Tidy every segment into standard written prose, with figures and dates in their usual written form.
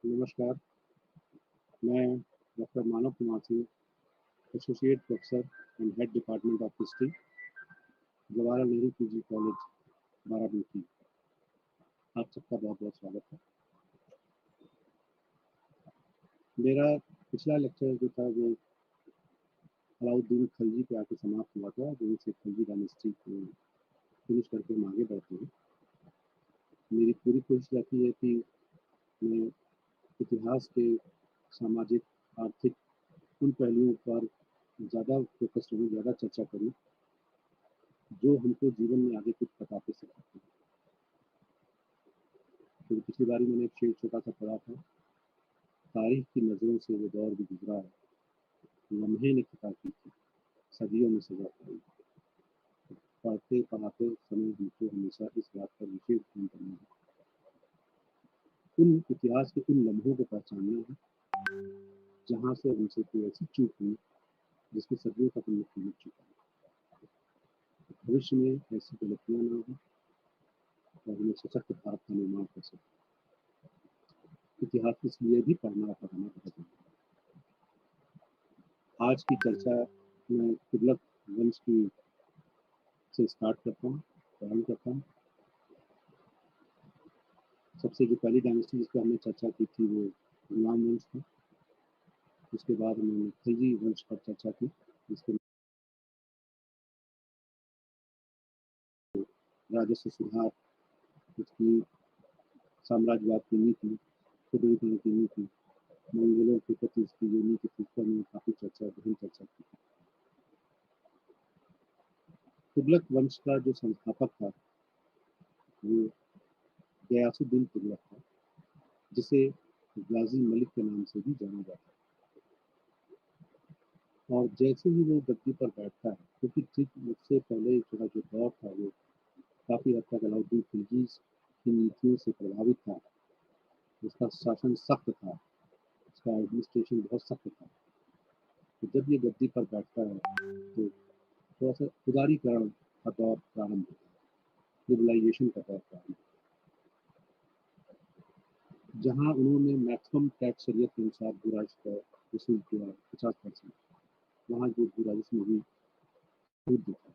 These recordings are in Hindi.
नमस्कार, मैं doctor Manav Kumar Singh, associate professor and head department of history, Jawaharlal Nehru PG college, Barabanki. आप सबका बहुत-बहुत स्वागत है। मेरा पिछला लेक्चर जो था वो अलाउद्दीन खिलजी पे आके समाप्त हुआ था, जहीं से खिलजी डायनेस्टी को फिनिश करके हम आगे बढ़ते हैं। मेरी पूरी कोशिश रहती है कि मैं इतिहास के सामाजिक, आर्थिक उन पहलुओं पर ज़्यादा फ़ोकस करूँ, ज़्यादा चर्चा करूँ, जो हमको जीवन में आगे कुछ बताते सिखाते हैं। तो पिछली बारी मैंने एक शेर छोटा-सा पढ़ा था, तारीख की नज़रों से वो दौर भी गुज़रा है, लम्हे ने खता की थी, सदियों में सज़ा पाई। पढ़ाते समय हमको हमेशा इस बात पर विशेष ध्यान देना है, उन इतिहास के उन लम्हों को पहचानना है, जहाँ से हमसे कोई ऐसी चूक हुई, जिसमें सदियों का पुण्य मिट चुका है। भविष्य में ऐसी गलतियाँ ना हों और हमें सशक्त भारत का निर्माण कर सकें। इतिहास इसलिए भी पढ़ना और पढ़ाना बहुत ज़रूरी है। आज की चर्चा मैं तुगलक वंश की से स्टार्ट करता हूँ, प्रारंभ करता हूँ। सबसे जो पहली डायनेस्टी जिस पर हमने चर्चा की थी वो गुलाम वंश था। उसके बाद हमने खिलजी वंश पर चर्चा की, जिसके राजस्व सुधार, उसकी साम्राज्यवाद की नीति, खुदवितरण की नीति, मंगोलों के प्रति उसकी जो नीति थी, उस पर हमने काफ़ी गहन चर्चा की। तुगलक वंश का जो संस्थापक था वो गयासुद्दीन तुगलक था, जिसे गाजी मलिक के नाम से भी जाना जाता है। और जैसे ही वो गद्दी पर बैठता है, क्योंकि ठीक उससे पहले थोड़ा जो दौर था वो काफ़ी हद तक अलाउद्दीन खिलजी की नीतियों से प्रभावित था। उसका शासन सख्त था, उसका एडमिनिस्ट्रेशन बहुत सख्त था। तो जब ये गद्दी पर बैठता है तो थोड़ा-सा उदारीकरण का दौर प्रारंभ होता है, लिबरलाइजेशन का दौर प्रारंभ होता है। जहाँ उन्होंने मैक्सिमम टैक्स शरीयत के अनुसार भू राजस्व का वसूल किया 50%, वहाँ जो भू राजस्व में भी छूट था,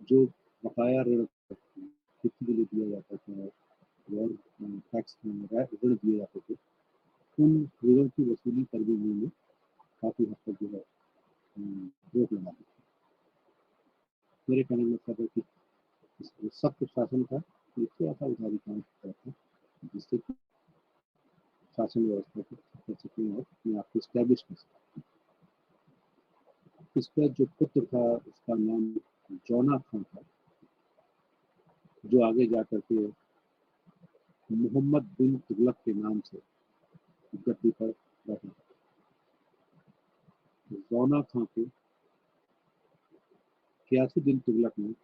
जो बकाया ऋण खेती के लिए दिया जाता था और टैक्स ऋण दिए जाते थे, उन ऋणों की वसूली पर भी उन्होंने काफ़ी हद तक जो है रोक लगा दी। मेरे कहने का मतलब है कि सख्त शासन था, ये थोड़ा-सा उदारीकरण की तरफ था, जिससे कि शासन व्यवस्था को कर सकें और अपने आप को एस्टैब्लिश कर सकें। इसका जो पुत्र था उसका नाम जौना खान था, जो आगे जाकर के मोहम्मद बिन तुगलक के नाम से गद्दी पर बैठा। जौना खान को गयासुद्दीन तुगलक ने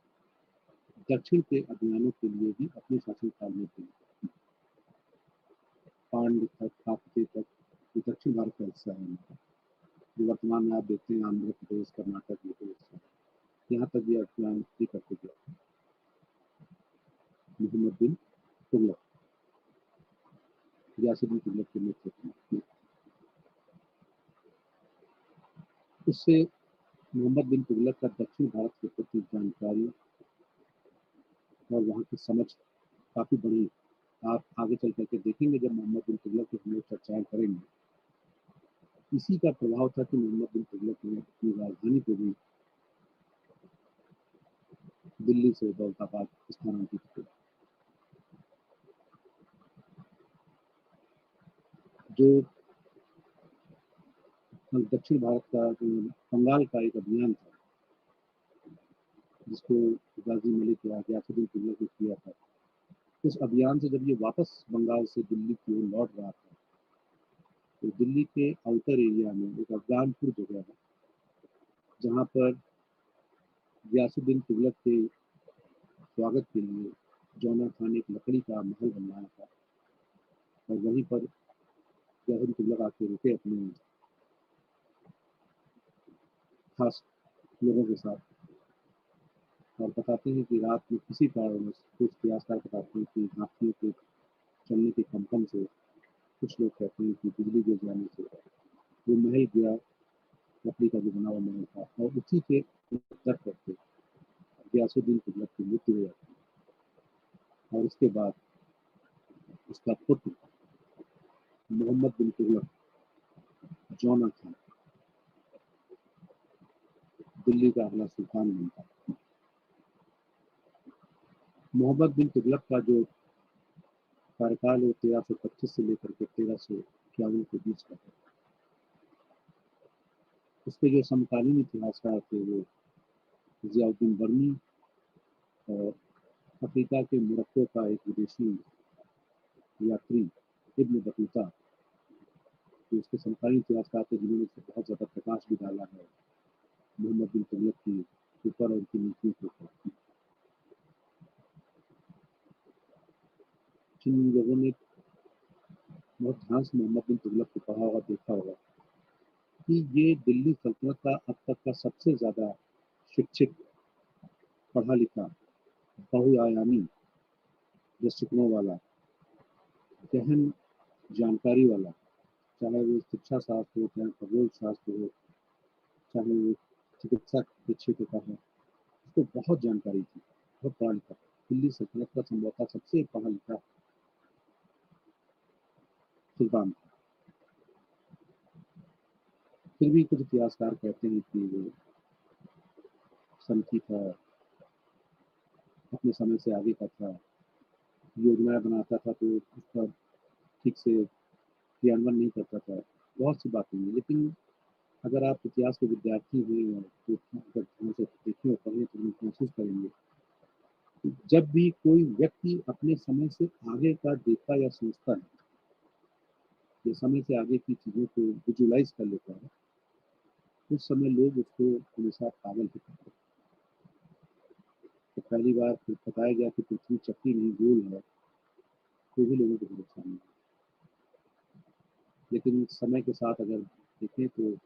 दक्षिण के अभियानों के लिए भी अपने शासनकाल में दिए। पांड्य तक, काकतीय तक, ये दक्षिण भारत का हिस्सा है इनका, जो वर्तमान में आप देखते हैं आंध्र प्रदेश, कर्नाटक, ये तो हिस्सा है। यहाँ तक भी अभियान भी करके गया मोहम्मद बिन तुगलक, गयासुद्दीन तुगलक के नेतृत्व में। उससे मोहम्मद बिन तुगलक का दक्षिण भारत के प्रति जानकारी और वहाँ की समझ काफ़ी बढ़ी। आप आगे चल करके देखेंगे जब मोहम्मद बिन तुगलक की हम लोग चर्चाएँ करेंगे। इसी का प्रभाव था कि मोहम्मद बिन तुगलक ने अपनी राजधानी को भी दिल्ली से दौलताबाद स्थानांतरित किया। जो दक्षिण भारत का जो बंगाल का एक अभियान था, जिसको गाजी मलिक या गयासुद्दीन तुगलक ने किया था, उस अभियान से जब ये वापस बंगाल से दिल्ली की ओर लौट रहा था, तो दिल्ली के आउटर एरिया में एक अफगानपुर जगह है, जहाँ पर गयासुद्दीन तुगलक के स्वागत के लिए जौना खान ने एक लकड़ी का महल बनवाया था और वहीं पर गयासुद्दीन तुगलक आके रुके अपने खास लोगों के साथ और बताते हैं कि रात में किसी कारणवश कुछ इतिहासकार बताते हैं कि हाथियों के चलने के कंपन से कुछ लोग कहते हैं कि बिजली गिर जाने से वो महल गिरा, लकड़ी का जो बना हुआ महल था, और उसी के दर करके गयासुद्दीन तुगलक की मृत्यु हो जाती है। और उसके बाद उसका पुत्र मोहम्मद बिन तुगलक, जौना खान, दिल्ली का अगला सुल्तान बनता है। मोहम्मद बिन तुगलक का जो कार्यकाल है 1325 से लेकर के 1351 के बीच का है। उसके जो समकालीन इतिहासकार थे वो जियाउद्दीन बर्मी और अफ्रीका के मोरक्को का एक विदेशी यात्री इब्न बतूता, जो उसके समकालीन इतिहासकार थे जिन्होंने इस पर बहुत ज़्यादा प्रकाश भी डाला है मोहम्मद बिन तुगलक की ऊपर और उनकी नीतियों के ऊपर। जिन लोगों ने बहुत ध्यान से मोहम्मद बिन तुगलक को पढ़ा होगा, देखा होगा कि ये दिल्ली सल्तनत का अब तक का सबसे ज़्यादा शिक्षित, पढ़ा लिखा, बहुआयामी दृष्टिकोणों वाला, गहन जानकारी वाला, चाहे वो शिक्षा शास्त्र हो, चाहे खगोल शास्त्र हो, चाहे वो चिकित्सा के क्षेत्र का हो, उसको बहुत जानकारी थी, बहुत पढ़ा लिखा। दिल्ली सल्तनत का संभवतः सबसे पढ़ा लिखा सुल्तान था। फिर भी कुछ इतिहासकार कहते हैं कि वो सनकी था, अपने समय से आगे का था, योजनाएं बनाता था तो उसका ठीक से क्रियान्वयन नहीं करता था। बहुत सी बातें हैं, लेकिन अगर आप इतिहास के विद्यार्थी हैं तो अगर ध्यान से देखें और पढ़ें तो महसूस करेंगे कि जब भी कोई व्यक्ति अपने समय से आगे का देखता या सोचता है, या समय से आगे की चीज़ों को विजुलाइज कर लेता है, उस समय लोग उसको हमेशा पागल ही कहते हैं। तो पहली बार फिर बताया गया कि पृथ्वी चक्री नहीं गोल है, तो भी लोगों को भरोसा नहीं। लेकिन समय के साथ अगर देखें तो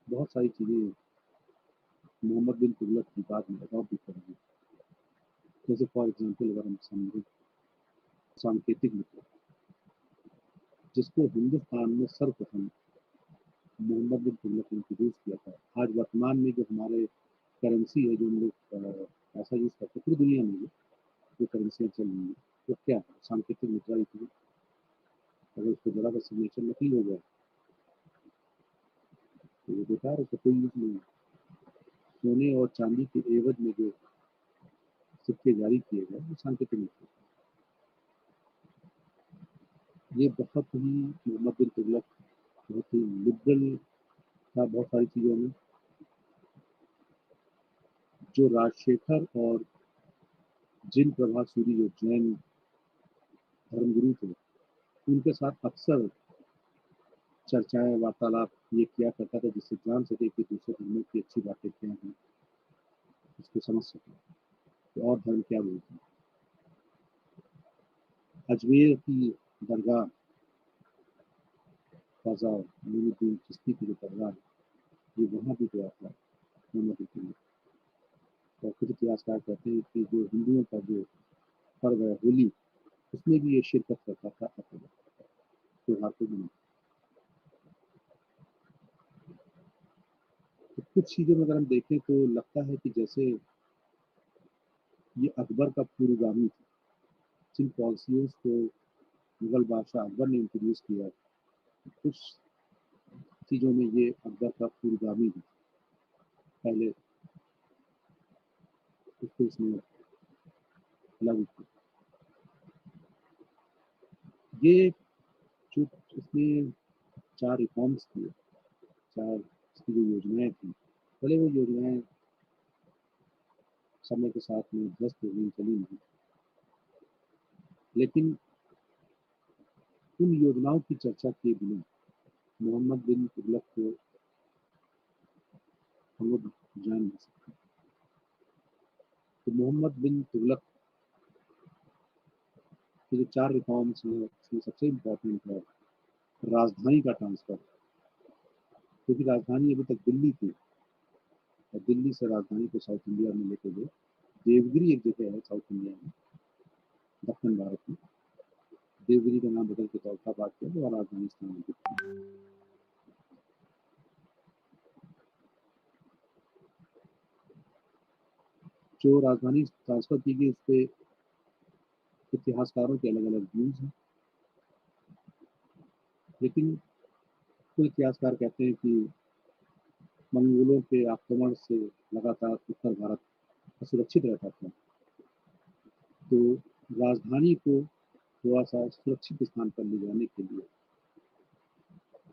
बहुत सारी चीज़ें मोहम्मद बिन तुगलक की बात में अडॉप्ट भी करेंगे। जैसे फॉर एग्जाम्पल अगर हम समझें सांकेतिक मुद्रा, जिसको हिंदुस्तान में सर्वप्रथम मोहम्मद बिन तुगलक ने इंट्रोड्यूस किया था। आज वर्तमान में जो हमारे करेंसी है, जो हम लोग पैसा यूज करते हैं पूरी दुनिया में, जो करेंसियाँ चल रही हैं, वो क्या है? सांकेतिक मुद्रा ही थी। अगर उसको जरा सा सिग्नेचर नकली हो गया तो वो बेकार है, उसका कोई यूज नहीं है। सोने और चांदी के एवज में जो सिक्के जारी किए गए वो सांकेतिक मुद्रा। ये बहुत ही मोहम्मद बिन तुगलक बहुत ही लिबरल था बहुत सारी चीज़ों में। जो राजशेखर और जिन प्रभा सूरी, जो जैन धर्मगुरु थे, उनके साथ अक्सर चर्चाएं, वार्तालाप ये किया करता था, जिससे जान सके कि दूसरे धर्मों की अच्छी बातें क्या हैं, उसको समझ सके कि और धर्म क्या बोलते हैं। अजमेर की दरगाह, ख्वाजा मोइनुद्दीन चिश्ती की जो दरगाह है, ये वहाँ भी गया था मोहम्मद बिन तुगलक। और कुछ इतिहासकार कहते हैं कि जो हिंदुओं का जो पर्व है होली, उसमें भी ये शिरकत करता था अपने त्योहार को मनाता। तो कुछ चीज़ों में अगर हम देखें तो लगता है कि जैसे ये अकबर का पूर्वगामी था। जिन पॉलिसियों को मुगल बादशाह अकबर ने इंट्रोड्यूस किया, कुछ चीज़ों में ये अकबर का पूर्वगामी भी पहले उसको इसने लागू किया। ये जो इसने 4 रिफॉर्म्स किए, 4 इसकी जो योजनाएँ थी, भले वो योजनाएँ समय के साथ में ध्वस्त हो गई, चली नहीं, लेकिन उन योजनाओं की चर्चा किए बिना मोहम्मद बिन तुगलक को हम लोग जान नहीं सकते। तो मोहम्मद बिन तुगलक के जो 4 रिफॉर्म्स हैं, उसमें सबसे इम्पोर्टेंट है राजधानी का ट्रांसफ़र। क्योंकि राजधानी अभी तक दिल्ली थी और दिल्ली से राजधानी को साउथ इंडिया में लेके गए। देवगिरी एक जगह है साउथ इंडिया में, दक्षिण भारत में। देवगिरी का नाम बदल के दौलताबाद किया गया और राजधानी स्थानांतरित की। जो राजधानी ट्रांसफर की गई, उस पे इतिहासकारों के अलग-अलग व्यूज़ हैं। लेकिन कुछ इतिहासकार कहते हैं कि मंगोलों के आक्रमण से लगातार उत्तर भारत असुरक्षित रहता था, तो राजधानी को थोड़ा-सा सुरक्षित स्थान पर ले जाने के लिए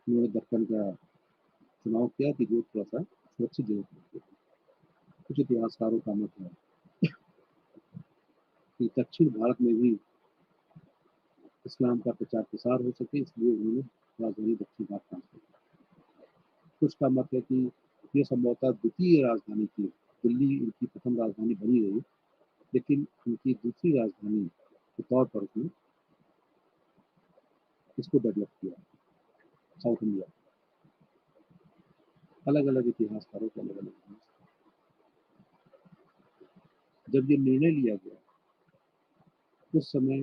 उन्होंने दक्कन का चुनाव किया कि जो थोड़ा-सा सुरक्षित जगह पर हो। कुछ इतिहासकारों का मत है कि दक्षिण भारत में भी इस्लाम का प्रचार-प्रसार हो सके, इसलिए उन्होंने राजधानी दक्षिण भारत ट्रांसफ़र की। कुछ का मत है कि ये संभवतः द्वितीय राजधानी थी। दिल्ली उनकी प्रथम राजधानी बनी रही, लेकिन उनकी दूसरी राजधानी के तौर पर उसने इसको डेवलप किया, साउथ इंडिया। अलग-अलग इतिहासकारों के अलग-अलग व्यूज़। जब ये निर्णय लिया गया, उस समय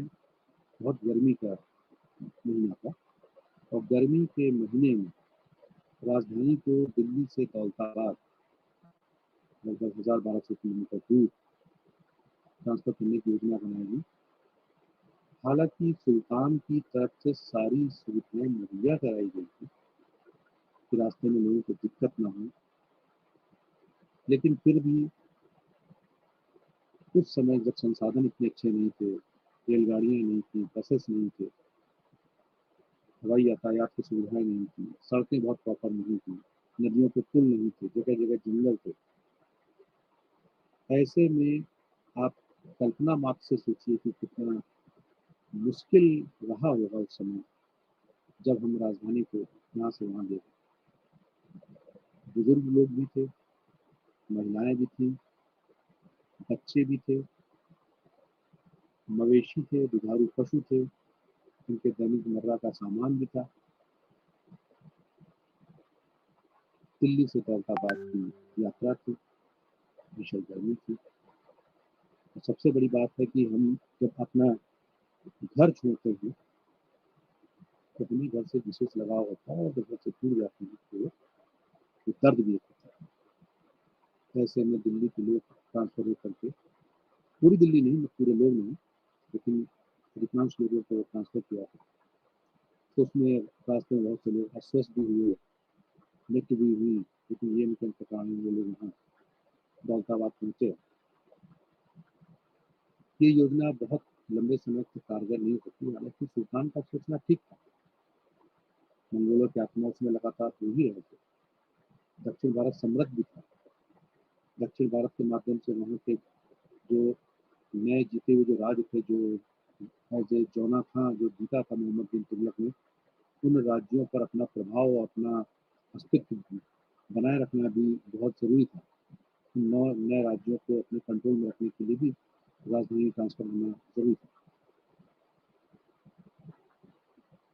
बहुत गर्मी का महीना था और गर्मी के महीने में राजधानी को दिल्ली से दौलताबाद लगभग 1,000-1,200 किलोमीटर दूर ट्रांसफ़र करने की योजना बनाई गई। हालाँकि सुल्तान की तरफ से सारी सुविधाएँ मुहैया कराई गई थी कि रास्ते में लोगों को दिक्कत ना हो। लेकिन फिर भी उस समय जब संसाधन इतने अच्छे नहीं थे, रेलगाड़ियाँ नहीं थी, बसेस नहीं थे, हवाई यातायात की सुविधाएँ नहीं थी, सड़कें बहुत प्रॉपर नहीं थी, नदियों पे पुल नहीं थे, जगह-जगह जंगल थे। ऐसे में आप कल्पना मात्र से सोचिए कि कितना मुश्किल रहा होगा उस समय, जब हम राजधानी को यहाँ से वहाँ ले गए। बुजुर्ग लोग भी थे, महिलाएँ भी थीं, बच्चे भी थे, मवेशी थे, दुधारू पशु थे, उनके दैनिक मर्रा का सामान भी था। दिल्ली से दौलताबाद की यात्रा थी, भीषण गर्मी थी और सबसे बड़ी बात है कि हम जब अपना घर छोड़ते हैं, तो हमें घर से विशेष लगाव होता है और जब घर से दूर जाते हैं, तो वो दर्द भी एक होता है। ऐसे में दिल्ली के लोग ट्रांसफ़र होकर के पूरी दिल्ली नहीं, पूरे लोग नहीं, लेकिन अधिकांश लोगों को ट्रांसफ़र किया था। तो उसमें रास्ते में बहुत से लोग अस्वस्थ भी हुए, मृत्यु भी हुई, लेकिन ये निकल कर आए वो लोग यहाँ दौलताबाद पहुँचे। ये योजना बहुत लंबे समय तक कारगर नहीं होती, हालाँकि सुल्तान का सोचना ठीक था। मंगोलों के आक्रमण उसमें लगातार हो ही रहे थे। दक्षिण भारत समृद्ध भी था। दक्षिण भारत के माध्यम से वहाँ के जो नए जीते हुए जो राज्य थे, जो एज़ ए जौना खां जो जीता था मोहम्मद बिन तुगलक ने, उन राज्यों पर अपना प्रभाव और अपना अस्तित्व बनाए रखना भी बहुत ज़रूरी था। उन नए राज्यों को अपने कंट्रोल में रखने के लिए भी राजधानी ट्रांसफ़र होना ज़रूरी था।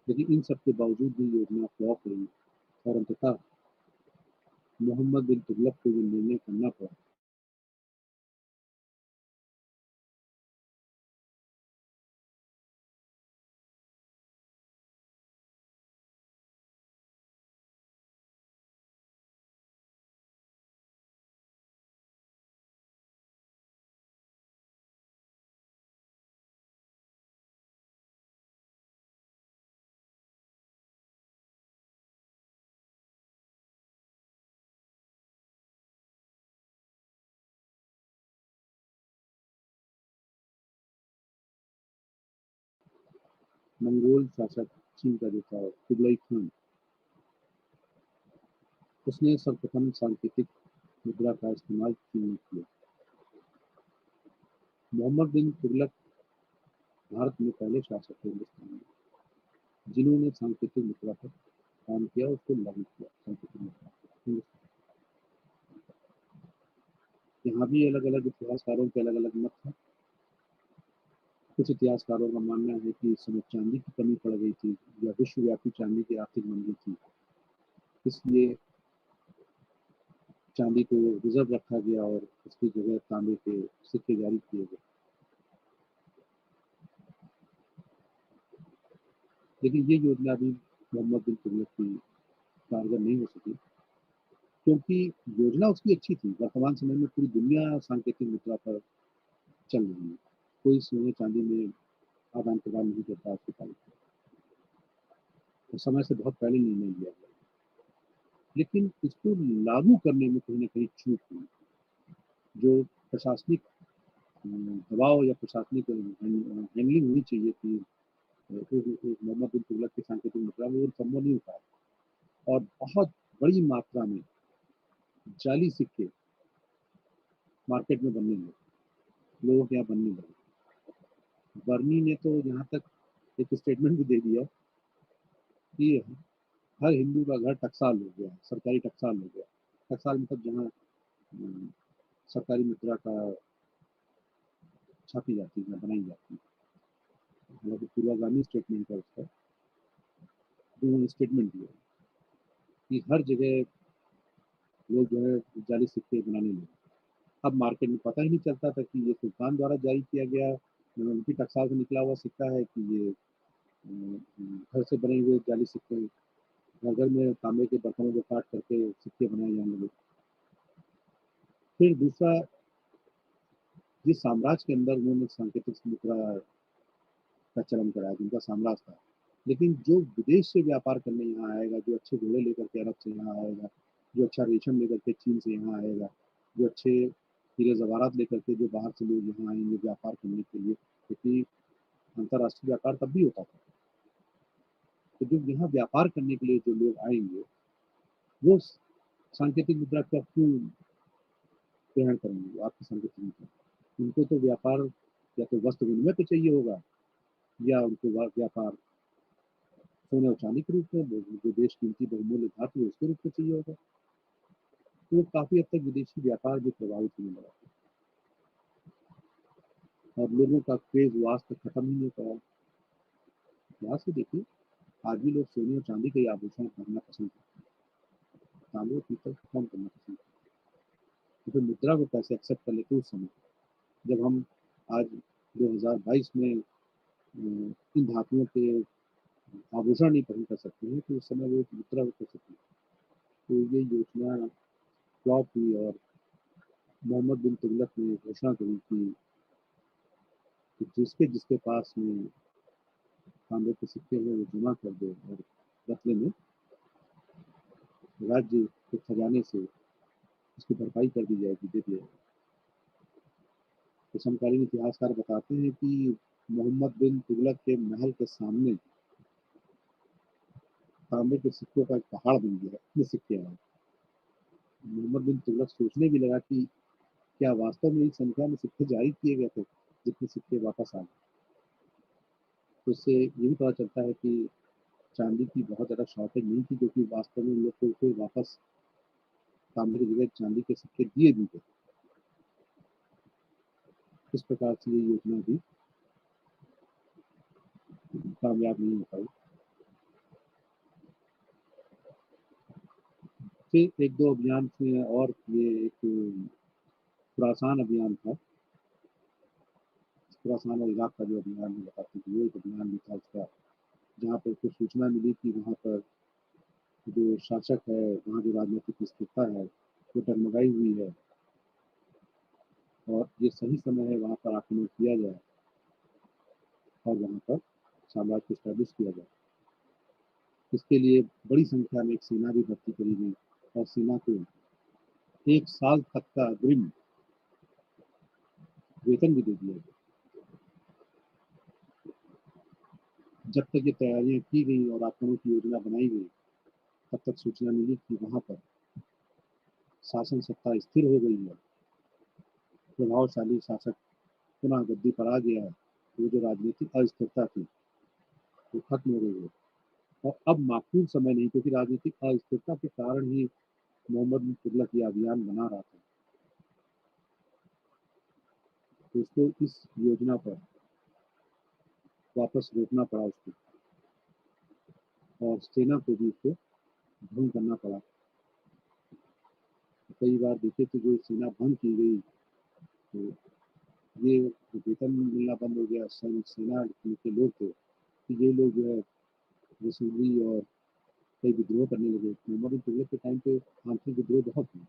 लेकिन इन सब के बावजूद भी योजना फ्लॉप रही और अंततः मोहम्मद बिन तुगलक को ये निर्णय करना पड़ा मंगोल शासक चीन का जो था कुबलाई खान, उसने सर्वप्रथम सांकेतिक मुद्रा का इस्तेमाल चीन में किया। मोहम्मद बिन तुगलक भारत में पहले शासक थे हिंदुस्तान में, जिन्होंने सांकेतिक मुद्रा पर काम किया, उसको लागू किया सांकेतिक मुद्रा हिंदुस्तान। यहाँ भी अलग-अलग इतिहासकारों के अलग-अलग मत हैं। कुछ इतिहासकारों का मानना है कि इस समय चांदी की कमी पड़ गई थी या विश्वव्यापी चांदी की आर्थिक मंदी थी, इसलिए चांदी को रिजर्व रखा गया और उसकी जगह तांबे के सिक्के जारी किए गए। लेकिन ये योजना भी मोहम्मद बिन तुगलक की कारगर नहीं हो सकी, क्योंकि योजना उसकी अच्छी थी। वर्तमान समय में पूरी दुनिया सांकेतिक मुद्रा पर चल रही है। कोई सोने-चांदी में आदान-प्रदान नहीं करता आज के टाइम पे, और समय से बहुत पहले निर्णय लिया गया। लेकिन इसको लागू करने में कहीं न कहीं चूक हुई। जो प्रशासनिक दबाव या प्रशासनिक हैंडलिंग होनी चाहिए थी मोहम्मद बिन तुगलक की सांकेतिक मुद्रा में, वो संभव नहीं हो पाया। और बहुत बड़ी मात्रा में जाली सिक्के मार्केट में बनने लगे, लोगों के यहाँ बनने लगे। बर्नी ने तो यहाँ तक एक स्टेटमेंट भी दे दिया कि हर हिंदू का घर टकसाल हो गया, सरकारी टकसाल हो गया। टकसाल मतलब जहाँ सरकारी मुद्रा का छापी जाती है, बनाई जाती है। हालांकि पूर्वागामी स्टेटमेंट है उसका, उन्होंने स्टेटमेंट दिया कि हर जगह लोग जो है जाली सिक्के बनाने लगे। अब मार्केट में पता ही नहीं चलता था कि ये सुल्तान द्वारा जारी किया गया उनकी टकसाल से निकला हुआ सिक्का है कि ये घर से बने हुए जाली सिक्के, घर घर में तांबे के बर्तनों को काट करके सिक्के बनाए जाने लगे। फिर दूसरा, जिस साम्राज्य के अंदर उन्होंने सांकेतिक मुद्रा का चलन कराया, जिनका साम्राज्य था, लेकिन जो विदेश से व्यापार करने यहाँ आएगा, जो अच्छे घोड़े लेकर के अरब से यहाँ आएगा, जो अच्छा रेशम लेकर के चीन से यहाँ आएगा, जो अच्छे हीरे जवाहरात लेकर के जो बाहर से लोग यहाँ आएंगे व्यापार करने के लिए, क्योंकि अंतर्राष्ट्रीय व्यापार तब भी होता था। तो जो यहाँ व्यापार करने के लिए जो लोग आएंगे, वो सांकेतिक मुद्रा का क्यों ग्रहण करेंगे, वो आपकी सांकेतिक मुद्रा? उनको तो व्यापार या तो वस्त्र विनिमय पे चाहिए होगा, या उनको व्यापार सोने और चांदी के रूप में, जो देश कीमती बहुमूल्य धातु है उसके रूप में चाहिए होगा। तो काफी हद तक विदेशी व्यापार भी प्रभावित होने लगा, और लोगों का क्रेज वो आज तक खत्म ही नहीं हो पाया। यहाँ से देखिए, आज भी लोग सोने और चांदी के आभूषण पहनना पसंद करते हैं, तांबे और पीतल को कम करना पसंद करते हैं। तो मुद्रा को कैसे एक्सेप्ट कर लेते उस समय, जब हम आज 2022 में इन धातुओं के आभूषण नहीं पहन कर सकते हैं, तो उस समय वो मुद्रा को कैसे थी। तो ये योजना फ्लॉप हुई, और मोहम्मद बिन तुगलक ने घोषणा करी कि जिसके जिसके पास में तांबे के सिक्के हैं वो जमा कर दो, और बदले में राज्य के खजाने से उसकी भरपाई कर दी जाएगी, दे दिया जाएगा। तो समकालीन इतिहासकार बताते हैं कि मोहम्मद बिन तुगलक के महल के सामने तांबे के सिक्कों का एक पहाड़ बन गया, इतने सिक्के आए। मोहम्मद बिन तुगलक सोचने भी लगा कि क्या वास्तव में इस संख्या में सिक्के जारी किए गए थे जितने सिक्के वापस आ गए। तो इससे ये भी पता चलता है कि चांदी की बहुत ज़्यादा शॉर्टेज नहीं थी, क्योंकि वास्तव में लोग को फिर वापस तांबे की जगह चांदी के सिक्के दिए भी थे। इस प्रकार से ये योजना भी कामयाब नहीं हो पाई। फिर एक दो अभियान थे, और ये एक खुरासान अभियान था। खुरासान और इराक का जो अभियान है बताते हैं, वो एक अभियान भी था उसका, जहाँ पर कुछ सूचना मिली कि वहाँ पर जो शासक है, वहाँ जो राजनीतिक स्थिरता है वो डगमगाई हुई है, और ये सही समय है वहाँ पर आक्रमण किया जाए और वहाँ पर साम्राज्य को स्टैब्लिश किया जाए। इसके लिए बड़ी संख्या में एक सेना भी भर्ती करी गई, और सेना को 1 साल तक का अग्रिम वेतन भी दे दिया गया। जब तक ये तैयारियां की गई और आक्रमण की योजना बनाई गई, तब तक सूचना मिली कि वहाँ पर शासन सत्ता स्थिर हो गई है, प्रभावशाली शासक पुनः गद्दी पर आ गया है। वो जो राजनीतिक अस्थिरता थी वो खत्म हो गई है, और अब माकूल समय नहीं, क्योंकि राजनीतिक अस्थिरता के कारण ही मोहम्मद बिन तुगलक ये अभियान बना रहा था। तो उसको इस योजना पर वापस रोकना पड़ा उसको, और सेना को भी उसको भंग करना पड़ा। कई बार देखे तो जो सेना भंग की गई, तो ये वेतन मिलना बंद हो गया। सेना के लोग थे कि ये लोग जो है रसूली और कई विद्रोह करने लगे। मोहम्मद बिन तुगलक के टाइम पे आंतरिक विद्रोह बहुत हुए।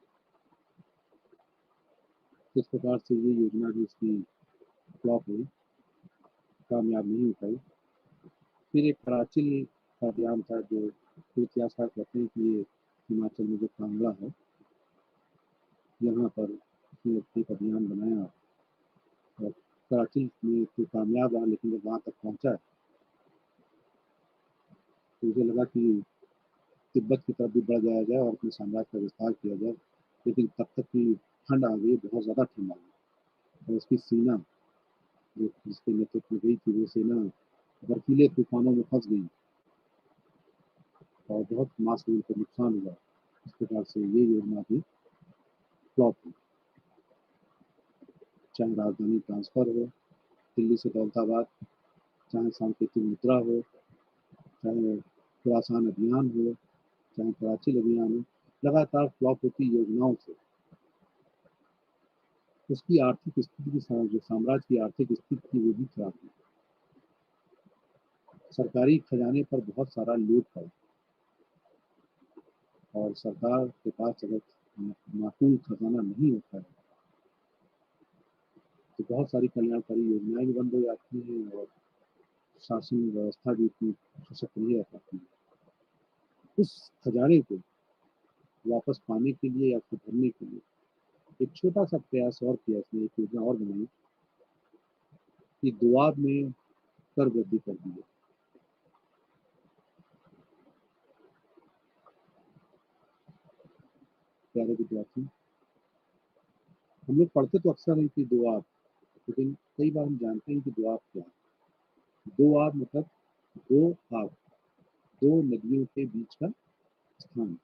इस प्रकार से ये योजना भी इसकी फ्लॉप हुई, कामयाब नहीं हो पाई। फिर एक कराची का अभियान था, जो इतिहासकार कहते हैं कि ये हिमाचल में जो कांगड़ा है, यहाँ पर उसने एक अभियान बनाया और कराची में तो कामयाब रहा, लेकिन जब वहाँ तक पहुँचा तो मुझे लगा कि तिब्बत की तरफ भी बढ़ जाया जाए और अपने साम्राज्य का विस्तार किया जाए। लेकिन तब तक की ठंड आ गई, बहुत ज़्यादा ठंड आ गई, और उसकी सेना जो जिसके नेतृत्व में गई थी, वो सेना बर्फीले तूफानों में फंस गई और बहुत मास में उनको नुकसान हुआ। इस प्रकार से ये योजना भी फ्लॉप हुई। चाहे राजधानी ट्रांसफर हो दिल्ली से दौलताबाद, चाहे सांकेतिक मुद्रा हो, चाहे खुरासान अभियान हो, चाहे कराची अभियान हो, लगातार फ्लॉप होती योजनाओं से उसकी आर्थिक स्थिति की जो साम्राज्य की आर्थिक स्थिति थी वो भी खराब हुई। सरकारी खजाने पर बहुत सारा लूट पड़ा और सरकार के पास अगर माकूल खजाना नहीं होता है तो बहुत सारी कल्याणकारी योजनाएं भी बंद हो जाती हैं और शासन व्यवस्था भी इतनी सशक्त नहीं रह पाती है। उस खजाने को वापस पाने के लिए या फिर भरने के लिए एक छोटा सा प्रयास और किया, इसने एक योजना और बनाई कि दुआब में कर वृद्धि कर दी है। प्यारे विद्यार्थी, हम लोग पढ़ते तो अक्सर हैं कि दुआब, लेकिन कई बार हम जानते हैं कि दुआब क्या है। दो आब मतलब दो आब, दो नदियों के बीच का स्थान।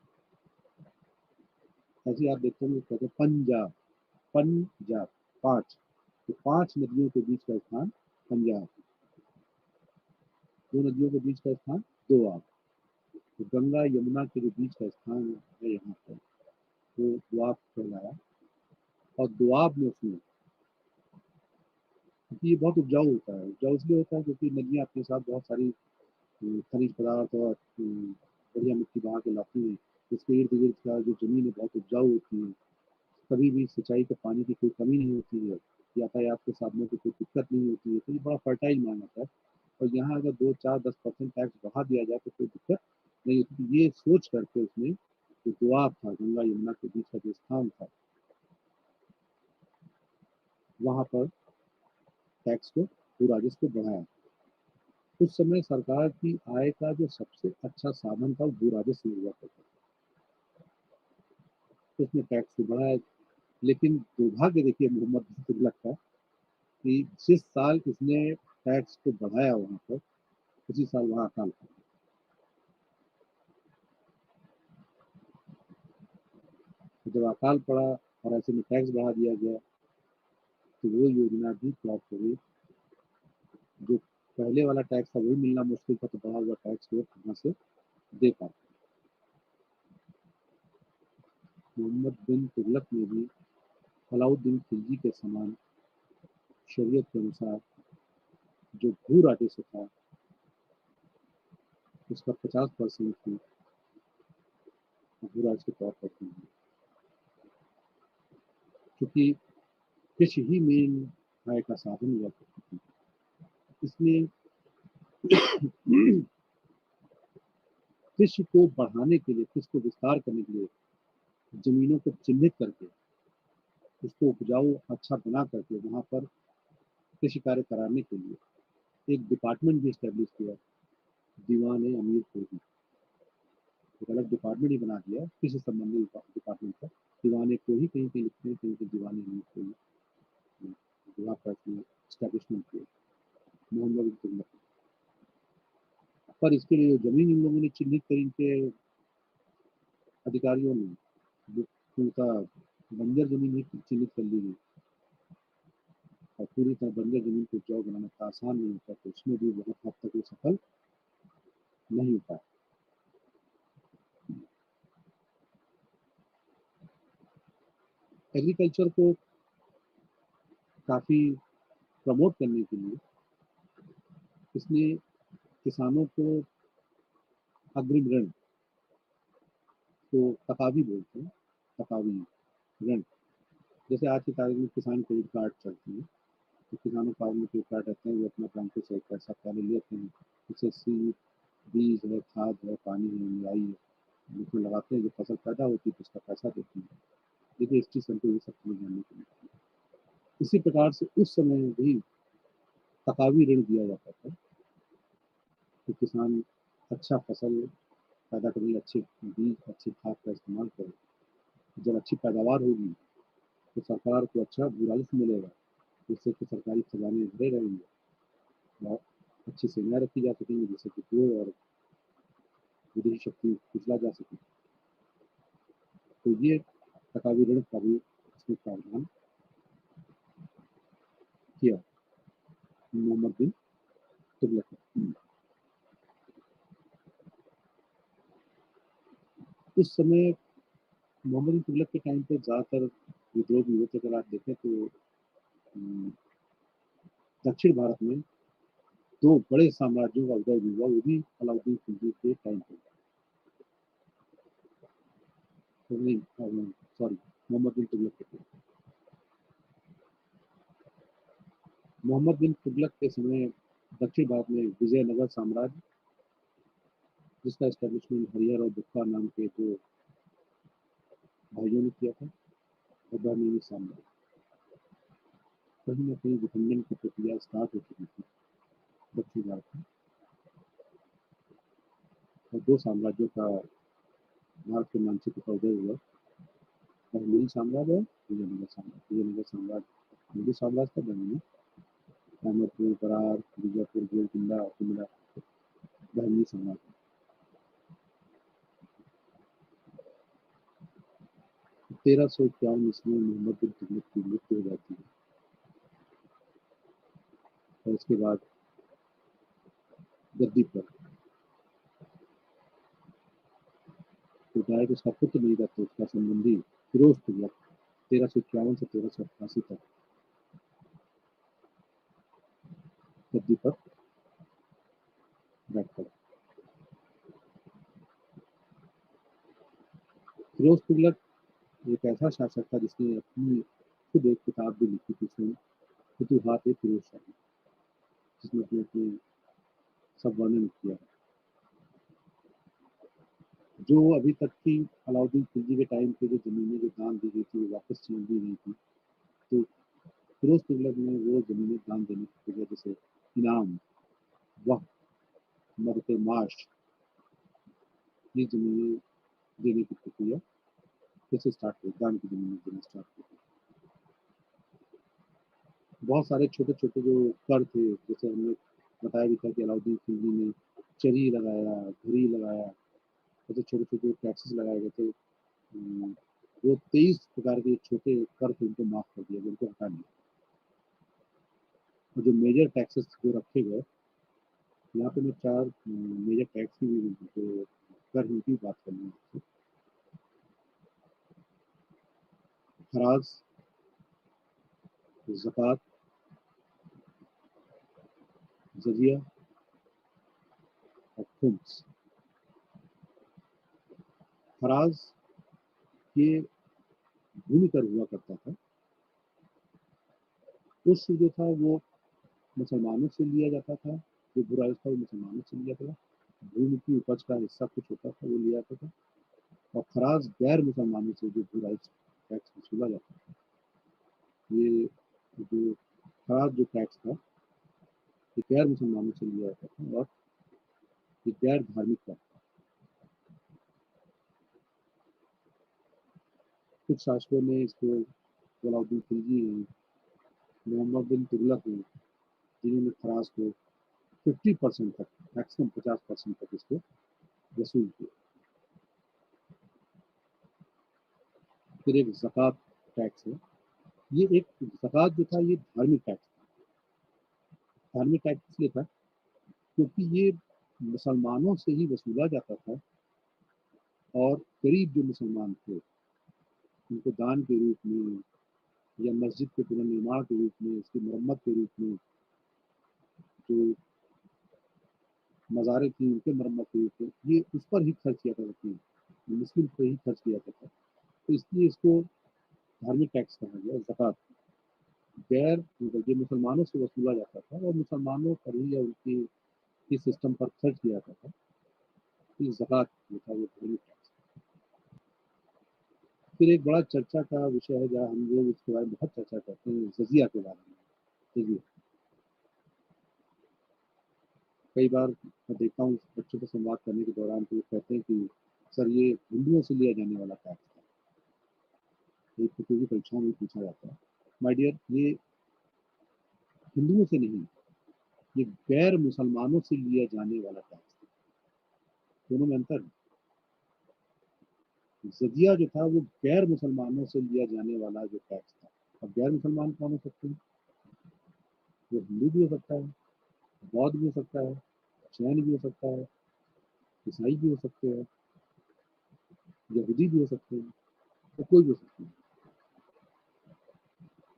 ऐसे आप देखते होंगे कहते हैं पंजाब, पंजाब पांच, तो पांच नदियों के बीच का स्थान पंजाब, दो नदियों के बीच का स्थान दो आब। तो गंगा यमुना के जो बीच का स्थान है यहाँ पर, वो द्वाब कहलाया। और द्वाब में उसमें, क्योंकि ये बहुत उपजाऊ होता है, उपजाऊ इसलिए होता है क्योंकि नदियाँ अपने साथ बहुत सारी खनिज पदार्थ और बढ़िया मिट्टी बहा के लाती हैं। इसके इर्द गिर्द का जो जमीन है बहुत उपजाऊ होती है, कभी भी सिंचाई के पानी की कोई कमी नहीं होती है, यातायात के साधनों की कोई दिक्कत नहीं होती है, तो ये बड़ा फर्टाइल माना जाता है। और यहाँ अगर 2, 4, 10% टैक्स बढ़ा दिया जाए तो कोई दिक्कत नहीं होती। तो ये सोच करके उसने जो दुआब था, गंगा यमुना के बीच का जो स्थान था, वहाँ पर टैक्स को, भू राजस्व को बढ़ाया। उस समय सरकार की आय का जो सबसे अच्छा साधन था वो भू राजस्व हुआ करता था, तो उसने टैक्स को बढ़ाया। लेकिन दुर्भाग्य देखिए मोहम्मद बिन तुगलक का कि जिस साल इसने टैक्स को बढ़ाया वहाँ पर, उसी साल वहाँ अकाल पड़ा। तो जब अकाल पड़ा और ऐसे में टैक्स बढ़ा दिया गया, तो वो योजना भी फ्लॉप हो गई। जो पहले वाला टैक्स था वही मिलना मुश्किल था, तो बढ़ा हुआ टैक्स वो कहाँ से दे पाते। मोहम्मद बिन तुगलक ने भी अलाउद्दीन खिलजी के समान शरीयत के अनुसार जो भू राजस्व था उसका 50% ही भू राजस्व के तौर पर दिया, क्योंकि कृषि ही मेन आय का साधन हुआ करती थी। इसलिए कृषि को बढ़ाने के लिए, कृषि को विस्तार करने के लिए जमीनों को चिन्हित करके उसको उपजाऊ अच्छा बना करके वहां पर कृषि कार्य कराने के लिए एक डिपार्टमेंट भी स्टैब्लिश किया, दीवान अमीर को। एक अलग डिपार्टमेंट ही बना दिया कृषि संबंधी डिपार्टमेंट का। दीवाने को ही कहीं कहीं लिखते हैं, कहीं कहीं दीवाने अमीर को ही वहाँ पर स्टैब्लिशमेंट किया मोहम्मद बिन तुगलक। पर इसके लिए जमीन इन लोगों ने चिन्हित कर, इनके अधिकारियों ने, जो उनका बंजर जमीन ही चिन्हित कर ली गई, और पूरी तरह बंजर जमीन को उपजाऊ बनाना इतना आसान नहीं होता, तो उसमें भी बहुत हद तक वो सफल नहीं हो पाया। एग्रीकल्चर को काफी प्रमोट करने के लिए इसने किसानों को अग्रिम ऋण को तकावी बोलते हैं, तकावी ऋण। जैसे आज की तारीख में किसान क्रेडिट कार्ड चलते हैं, तो किसानों के पास में क्रेडिट कार्ड रहते हैं, वो अपना बैंक से पैसा पहले लेते हैं, उससे सीड, बीज है, खाद है, पानी है, निराई है, उसमें लगाते हैं, जब फसल पैदा होती है तो उसका पैसा देते हैं। देखिए इस चीज़ हमको ये सब चीज़ें जानने को मिलती है। इसी प्रकार से उस समय भी तकावी ऋण दिया जाता था कि किसान अच्छा फसल पैदा करने, अच्छे बीज, अच्छे खाद का इस्तेमाल करे। जब अच्छी पैदावार होगी तो सरकार को अच्छा राजस्व मिलेगा, जिससे कि सरकारी खजाने भरे रहेंगे और अच्छी सेनाएं रखी जा सकेंगी, जिससे कि क्रूर और विदेशी शक्ति कुचला जा सके। तो ये तकावी ऋण का भी इसमें प्रावधान किया मोहम्मद बिन तुगलक ने। उस समय मोहम्मद बिन तुगलक के टाइम पे ज़्यादातर विद्रोह भी हुए थे। अगर आप देखें तो दक्षिण भारत में दो बड़े साम्राज्यों का उदय भी हुआ, वो भी अलाउद्दीन खिलजी के टाइम पे। तो नहीं, सॉरी, मोहम्मद बिन तुगलक के टाइम। मोहम्मद बिन तुगलक के समय दक्षिण भारत में विजयनगर साम्राज्य, जिसका एस्टेब्लिशमेंट हरिहर और बुक्का नाम के दो भाइयों ने किया था, और बहमीनी साम्राज्य, कहीं न कहीं विखंडन की प्रक्रिया स्टार्ट हो चुकी थी दक्षिण भारत में, और दो साम्राज्यों का भारत के मानचित्र पर उदय हुआ, बहमीनी साम्राज्य और विजयनगर साम्राज्य। विजयनगर साम्राज्य हिंदू साम्राज्य था, बहमीनी अहमदपुर, बरार, बीजापुर, गोलकुंडा को मिला बहमीनी साम्राज्य। 1351 ईस्वी में मोहम्मद बिन तुगलक की मृत्यु हो जाती है, और उसके बाद गद्दी पर तो डायरेक्ट उसका पुत्र नहीं रहता, उसका संबंधी फिरोज तुगलक 1351 से 1388 तक गद्दी पर बैठता है। फिरोज तुगलक एक ऐसा शासक था जिसने अपनी खुद एक किताब भी लिखी थी, उसने फुतूहात फिरोज शाही, जिसमें अपने अपने सब वर्णन किया है। जो अभी तक की अलाउद्दीन खिलजी के टाइम पे जो जमीनें जो दान दी गई थी वो वापस छीन दी गई थी, तो फिरोज तुगलक ने वो जमीनें दान देने की वजह, जैसे इनाम, वह मदद माश, ये जमीनें देने की प्रक्रिया फिर से स्टार्ट हुई, दान की जमीनें देना स्टार्ट हुई। बहुत सारे छोटे छोटे जो कर थे, जैसे हमने बताया भी था कि अलाउद्दीन खिलजी ने चरी लगाया, घड़ी लगाया, ऐसे छोटे छोटे टैक्सेस लगाए गए थे। वो 23 प्रकार के छोटे कर थे, उनको माफ कर दिया गया, उनको हटा दिया। और जो मेजर टैक्सेस जो रखे गए, यहाँ पे मैं चार मेजर टैक्स की जो कर है उनकी बात करनी है। खराज, ज़कात, जजिया और खुम्स। खराज ये भूमि कर हुआ करता था, उस जो था वो मुसलमानों से लिया जाता था, जो बुरा था वो मुसलमानों से लिया था। भूमि की उपज का हिस्सा कुछ होता था वो लिया जाता था, और खराज गैर मुसलमानों से जो बुरा टैक्स वसूला जाता था। ये जो खराज जो टैक्स था ये गैर मुसलमानों से लिया जाता था, और ये गैर धार्मिक था। कुछ शासकों ने इसको, अलाउद्दीन खिलजी हैं, मोहम्मद बिन तुगलक हैं, जिन्होंने खराज को 50% तक, मैक्सिमम 50% तक इसको वसूल किया। फिर एक ज़कात टैक्स है। ये एक ज़कात जो था ये धार्मिक टैक्स था। धार्मिक टैक्स इसलिए था क्योंकि ये मुसलमानों से ही वसूला जाता था, और गरीब जो मुसलमान थे उनको दान के रूप में या मस्जिद के पुनर्निर्माण के रूप में, इसकी मरम्मत के रूप में जो मज़ारें थी, उनके मरम्मत हुई थी, ये उस पर ही खर्च किया करती है, मुस्लिम पे ही खर्च किया जाता है। तो इसलिए इसको धार्मिक टैक्स कहा गया, ज़कात। गैर मतलब ये मुसलमानों से वसूला जाता था और मुसलमानों पर ही या उनकी इस सिस्टम पर खर्च किया जाता था। तो ज़कात जो था वो धार्मिक टैक्स। फिर एक बड़ा चर्चा का विषय है जहाँ हम लोग इसके बारे में बहुत चर्चा करते हैं, जजिया के बारे में। जजिया कई बार मैं देखता हूँ बच्चों से संवाद करने के दौरान, तो वो कहते हैं कि सर ये हिंदुओं से लिया जाने वाला टैक्स था। ये प्रतियोगी परीक्षाओं में पूछा जाता है। माय डियर, ये हिंदुओं से नहीं, ये गैर मुसलमानों से लिया जाने वाला टैक्स था। दोनों में अंतर है। जजिया जो था वो गैर मुसलमानों से लिया जाने वाला जो टैक्स था। अब गैर मुसलमान कौन हो सकते हैं? वो हिंदू भी हो सकता है, बौद्ध भी हो सकता है, जैन भी हो सकता है, ईसाई भी हो सकते हैं, यहूदी भी हो सकते हैं, तो कोई भी हो सकता है।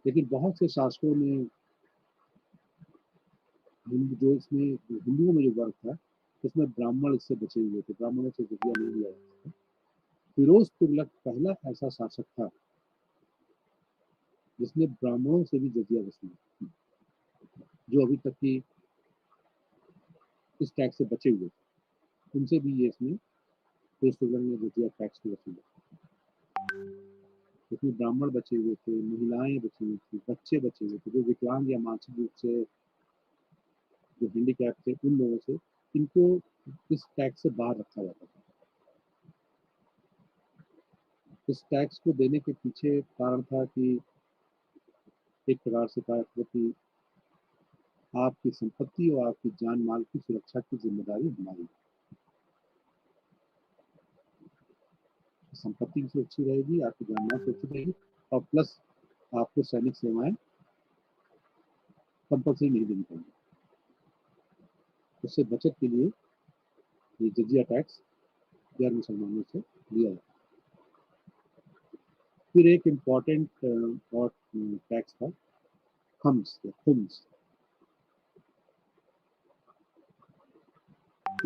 लेकिन बहुत से शासकों ने जो इसमें हिंदुओं में जो वर्ग था, उसमें ब्राह्मण इससे बचे हुए थे, ब्राह्मणों से जजिया नहीं लिया जाता था। फिरोज तुगलक पहला ऐसा शासक था जिसने ब्राह्मणों से भी जजिया वसूला, जो अभी तक की इस टैक्स से बचे हुए थे, उनसे भी ये इसमें फिरोज तुगलक ने जजिया टैक्स को वसूला। इसमें ब्राह्मण बचे हुए थे, महिलाएं बची हुई थी, बच्चे बचे हुए थे, जो विकलांग या मानसिक रूप से जो हैंडीकैप थे, उन लोगों से इनको इस टैक्स से बाहर रखा जाता था। इस टैक्स को देने के पीछे कारण था कि एक प्रकार से कहा था कि आपकी संपत्ति और आपकी जान माल की सुरक्षा की जिम्मेदारी हमारी है। संपत्ति भी सुरक्षित रहेगी, आपकी जान माल सुरक्षित रहेगी, और प्लस आपको सैनिक सेवाएं कंपल्सरी नहीं देनी पड़ेगी। उससे बचत के लिए ये जजिया टैक्स गैर मुसलमानों से लिया जाता है। फिर एक इम्पॉर्टेंट और टैक्स था खम्स या खुम्स।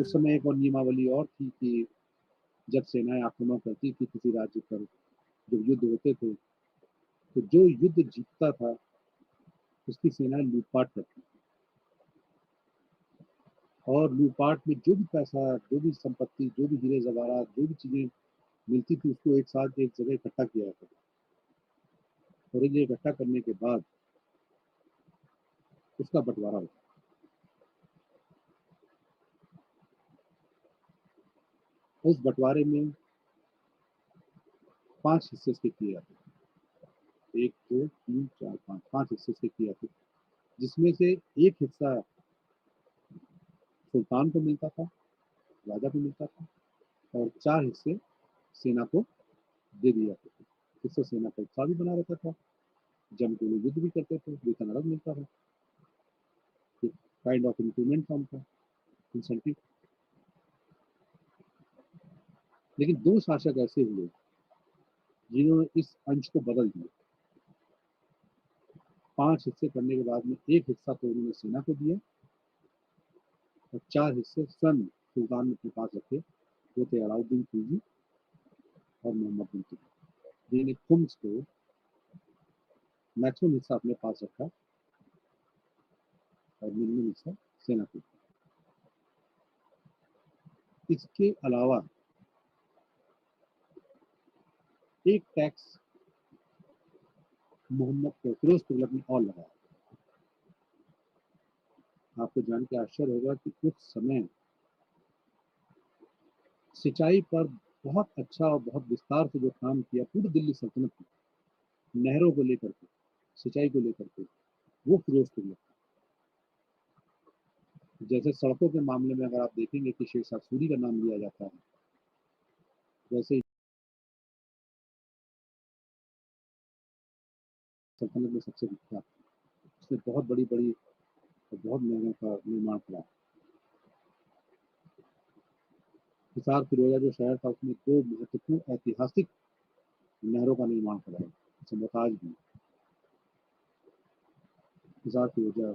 उस समय एक और नियमावली और थी कि जब सेनाएं आक्रमण करती थी किसी राज्य पर, जब युद्ध होते थे, तो जो युद्ध जीतता था उसकी सेनाएं लूटपाट करती, और लूटपाट में जो भी पैसा, जो भी संपत्ति, जो भी हीरे जवाहरात, जो भी चीजें मिलती थी, उसको एक साथ एक जगह इकट्ठा किया जाता था। और ये इकट्ठा करने के बाद उसका बंटवारा होता। उस बंटवारे में 5 हिस्से से किए जाते थे। 1 2 3 4 5, 5 हिस्से से किए जाते थे, जिसमें से एक हिस्सा सुल्तान को मिलता था, राजा को मिलता था, और 4 हिस्से सेना को दे दिए जाते थे। इससे सेना का उत्साह भी बना रहता था, जंग के लिए युद्ध भी करते थे, वेतन अलग मिलता था, काइंड ऑफ इंक्रीमेंट था उनका, इंसेंटिव। लेकिन 2 शासक ऐसे हुए जिन्होंने इस अंश को बदल दिया। 5 हिस्से करने के बाद में एक हिस्सा तो उन्होंने सेना को दिया, और 4 हिस्से सन सुल्तान ने अपने पास रखे। वो थे अलाउद्दीन खिलजी और मोहम्मद बिन तुगलक, जिन्होंने खुम्स को मैक्सिमम हिस्सा अपने पास रखा और मिनिमम हिस्सा सेना को दिया। इसके अलावा एक टैक्स मोहम्मद फिरोज तुगलक ने और लगाया। आपको जान के आश्चर्य होगा कि उस समय सिंचाई पर बहुत अच्छा और बहुत विस्तार से जो काम किया पूरी दिल्ली सल्तनत में, नहरों को लेकर के, सिंचाई को लेकर के, वो फिरोज तुगलक। जैसे सड़कों के मामले में अगर आप देखेंगे कि शेरशाह सूरी का नाम लिया जाता है, वैसे ही सल्तनत में सबसे विख्यात, उसने बहुत बड़ी बड़ी और बहुत महंगा का निर्माण करा। हिसार फिरोजा जो शहर था, उसमें 2 महत्वपूर्ण ऐतिहासिक नहरों का निर्माण कराया, जैसे मोहताज भी। हिसार फिरोजा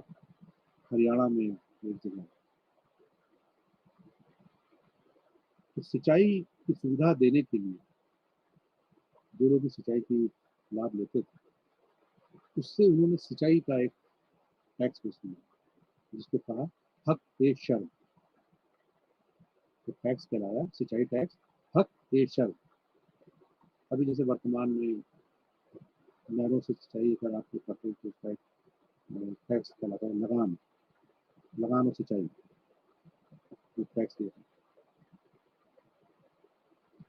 हरियाणा में एक जगह, तो सिंचाई की सुविधा देने के लिए जो लोग भी सिंचाई की लाभ लेते थे, उससे उन्होंने सिंचाई का एक टैक्स वसूला, जिसको कहा हक ए शर्म। तो टैक्स कहलाया सिंचाई टैक्स, हक ए शर्म। अभी जैसे वर्तमान में नहरों से सिंचाई अगर आपको करते हैं तो उसका एक टैक्स कहलाता है लगान, लगान और सिंचाई टैक्स दिया।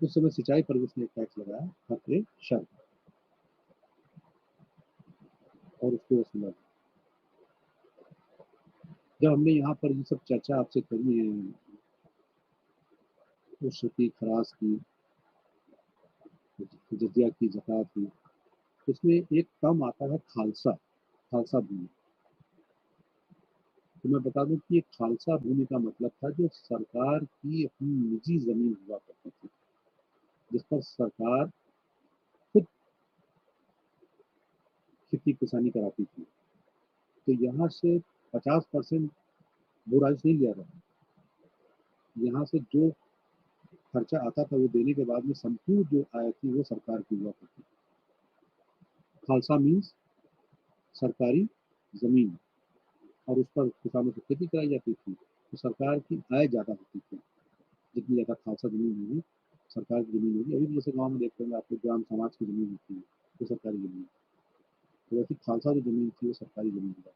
उस समय सिंचाई पर उसने एक टैक्स लगाया, हक ए शर्म, और उसको वसूला। जब हमने यहाँ पर ये सब चर्चा आपसे करी है, उस की, खराज की, जजिया की, ज़कात की, उसमें एक टर्म आता है खालसा, खालसा भूमि। तो मैं बता दूं कि ये खालसा भूमि का मतलब था जो सरकार की अपनी निजी जमीन हुआ करती थी, जिस पर सरकार खुद खेती किसानी कराती थी। तो यहाँ से 50% भू राजस्व नहीं लिया था। यहाँ से जो खर्चा आता था वो देने के बाद में संपूर्ण जो आय थी वो सरकार की हुआ करती थी। खालसा मीन्स सरकारी जमीन, और उस पर किसानों से खेती कराई जाती थी, तो सरकार की आय ज़्यादा होती थी। जितनी ज़्यादा खालसा ज़मीन होगी, सरकार की ज़मीन होगी। अभी भी जैसे गाँव में देखते होंगे आपको, ग्राम समाज की ज़मीन होती है, वो सरकारी ज़मीन। तो वैसे खालसा जो ज़मीन थी वो सरकारी ज़मीन हुआ।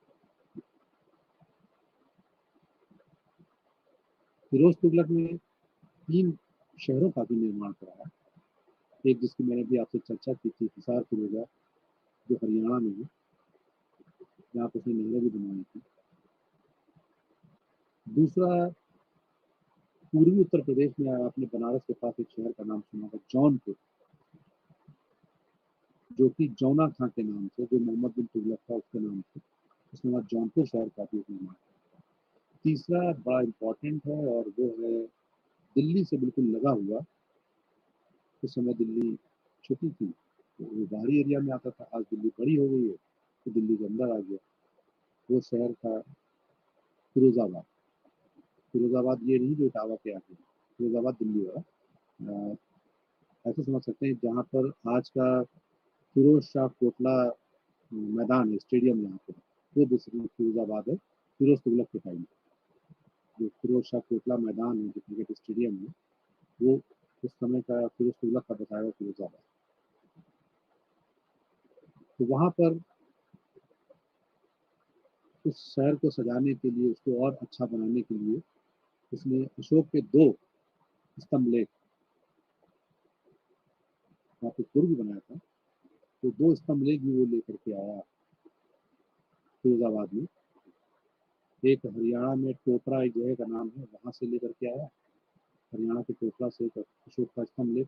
फिरोज तुगलक ने 3 शहरों का भी निर्माण कराया। एक जिसकी मैंने भी आपसे चर्चा की थी, हिसार फिरोजा, जो हरियाणा में है, जहाँ पर उसने नहरें भी बनवाई थी। दूसरा, पूर्वी उत्तर प्रदेश में आपने बनारस के पास एक शहर का नाम सुना होगा, जौनपुर, जो कि जौना खां के नाम से, जो मोहम्मद बिन तुगलक था उसके नाम से, उसने वहाँ जौनपुर शहर का भी निर्माण किया। तीसरा बड़ा इम्पोर्टेंट है, और वो है दिल्ली से बिल्कुल लगा हुआ। उस समय दिल्ली छोटी थी, तो वो बाहरी एरिया में आता था। आज दिल्ली बड़ी हो गई है, तो दिल्ली के अंदर आ गया। वो शहर था फिरोजाबाद। फिरोजाबाद ये नहीं जो इटावा के आगे, फिरोजाबाद दिल्ली वाला। ऐसे समझ सकते हैं जहाँ पर आज का फिरोज शाह कोटला मैदान है, स्टेडियम यहाँ पे, वो बेसिकली फिरोजाबाद है फिरोज तुगलक के टाइम। जो फिरोज शाह कोटला मैदान है, जो क्रिकेट स्टेडियम है, वो उस समय का फिरोज तुगलक का बताया हुआ फिरोजाबाद। तो वहाँ पर उस शहर को सजाने के लिए, उसको और अच्छा बनाने के लिए, उसने अशोक के 2 स्तंभ लेख, वहाँ पे दुर्ग बनाया था, तो 2 स्तंभ लेख भी वो लेकर के आया फिरोजाबाद में। एक हरियाणा में टोपरा एक जगह का नाम है, वहाँ से लेकर के आया। हरियाणा के टोपरा से एक अशोक का स्तंभ लेख।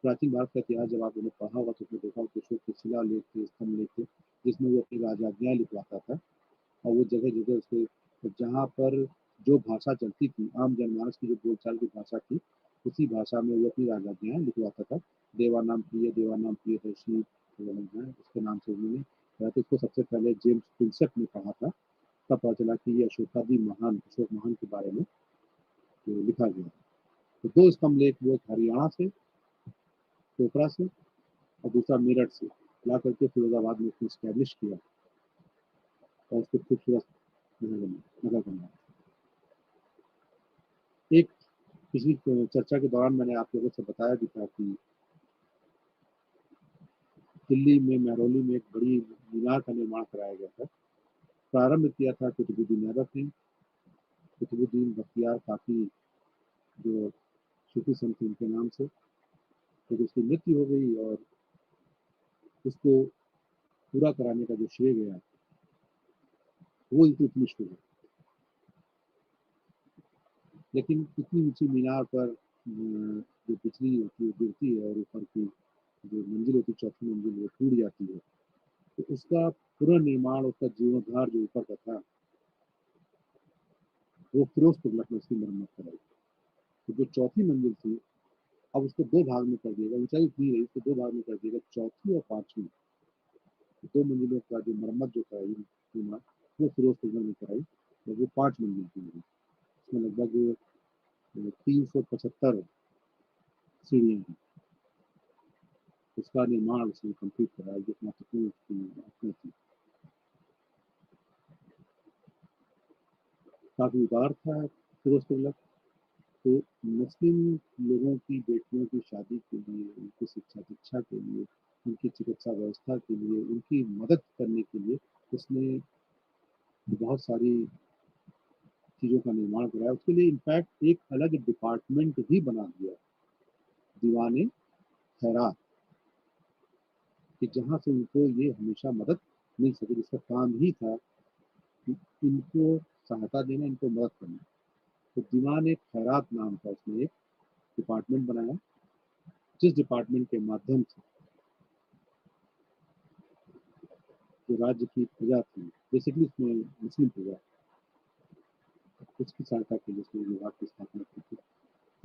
प्राचीन भारत का इतिहास जब आप उन्हें पढ़ा होगा तो उसमें देखा होगा कि अशोक के शिला लेख थे, स्तंभ लेख थे, जिसमें वो अपनी राजाज्ञाएं लिखवाता था। और वो जगह जगह उसके, तो जहाँ पर जो भाषा चलती थी, आम जनमानस की जो बोलचाल की भाषा थी, उसी भाषा में वो अपनी राजाज्ञाएं लिखवाता था। देवानाम प्रिय, देवानाम प्रियदर्शी, उसके नाम से उन्होंने, वैसे इसको सबसे पहले जेम्स प्रिंसेप ने कहा था। तब पता चला कि ये अशोकादि महान, अशोक महान के बारे में तो लिखा गया। तो 2 स्तंभ लेख, वो एक हरियाणा से, चोपड़ा से, और दूसरा मेरठ से ला करके फिरोजाबाद में उसने स्टैब्लिश किया, और उसको खूबसूरत नगर बनाया। एक पिछली चर्चा के दौरान मैंने आप लोगों से बताया भी था कि दिल्ली में महरौली में एक बड़ी मीनार का निर्माण कराया गया था। प्रारंभ किया था कुतुबुद्दीन ऐबक ने। कुतुबुद्दीन बख्तियार काफी जो सूफी संत थे उनके नाम से, तो उसकी मृत्यु हो गई, और उसको पूरा कराने का जो श्रेय गया वो इल्तुतमिश को गया। लेकिन इतनी ऊंची मीनार पर जो बिजली होती है गिरती है, और ऊपर की जो मंजिल होती है, चौथी मंजिल, वो टूट जाती है। तो उसका पुनर्निर्माण, उसका जीर्णोद्धार जो ऊपर का था, वो फिरोज तुगलक ने उसकी मरम्मत कराई। तो जो चौथी मंजिल थी, अब उसको 2 भाग में कर दिएगा, ऊंचाई उतनी रही, उसको 2 भाग में कर दिएगा, चौथी और पांचवी। 2 मंजिलों का जो मरम्मत जो कराई निर्माण, वो फिरोज तुगलक ने कराई, और वो 5 मंजिल की बनी। उसमें लगभग 375 सीढ़ियाँ हैं। उसका निर्माण उसने कंप्लीट कराया, जो महत्वपूर्ण उसकी थी। काफ़ी उदार था फिरोज तुगलक। तो मुस्लिम लोगों की बेटियों की शादी के लिए, उनकी शिक्षा दीक्षा के लिए, उनकी चिकित्सा व्यवस्था के लिए, उनकी मदद करने के लिए उसने बहुत सारी चीज़ों का निर्माण कराया। उसके लिए इनफैक्ट एक अलग डिपार्टमेंट भी बना दिया, दीवाने खैरात, कि जहाँ से उनको ये हमेशा मदद मिल सके, जिसका काम ही था कि इनको सहायता देना, इनको मदद करना। तो दीवाने खैरात नाम का उसने एक डिपार्टमेंट बनाया, जिस डिपार्टमेंट के माध्यम से जो राज्य की प्रजा थी, बेसिकली उसमें मुस्लिम प्रजा, उसकी सहायता के लिए उसने विभाग की स्थापना की थी।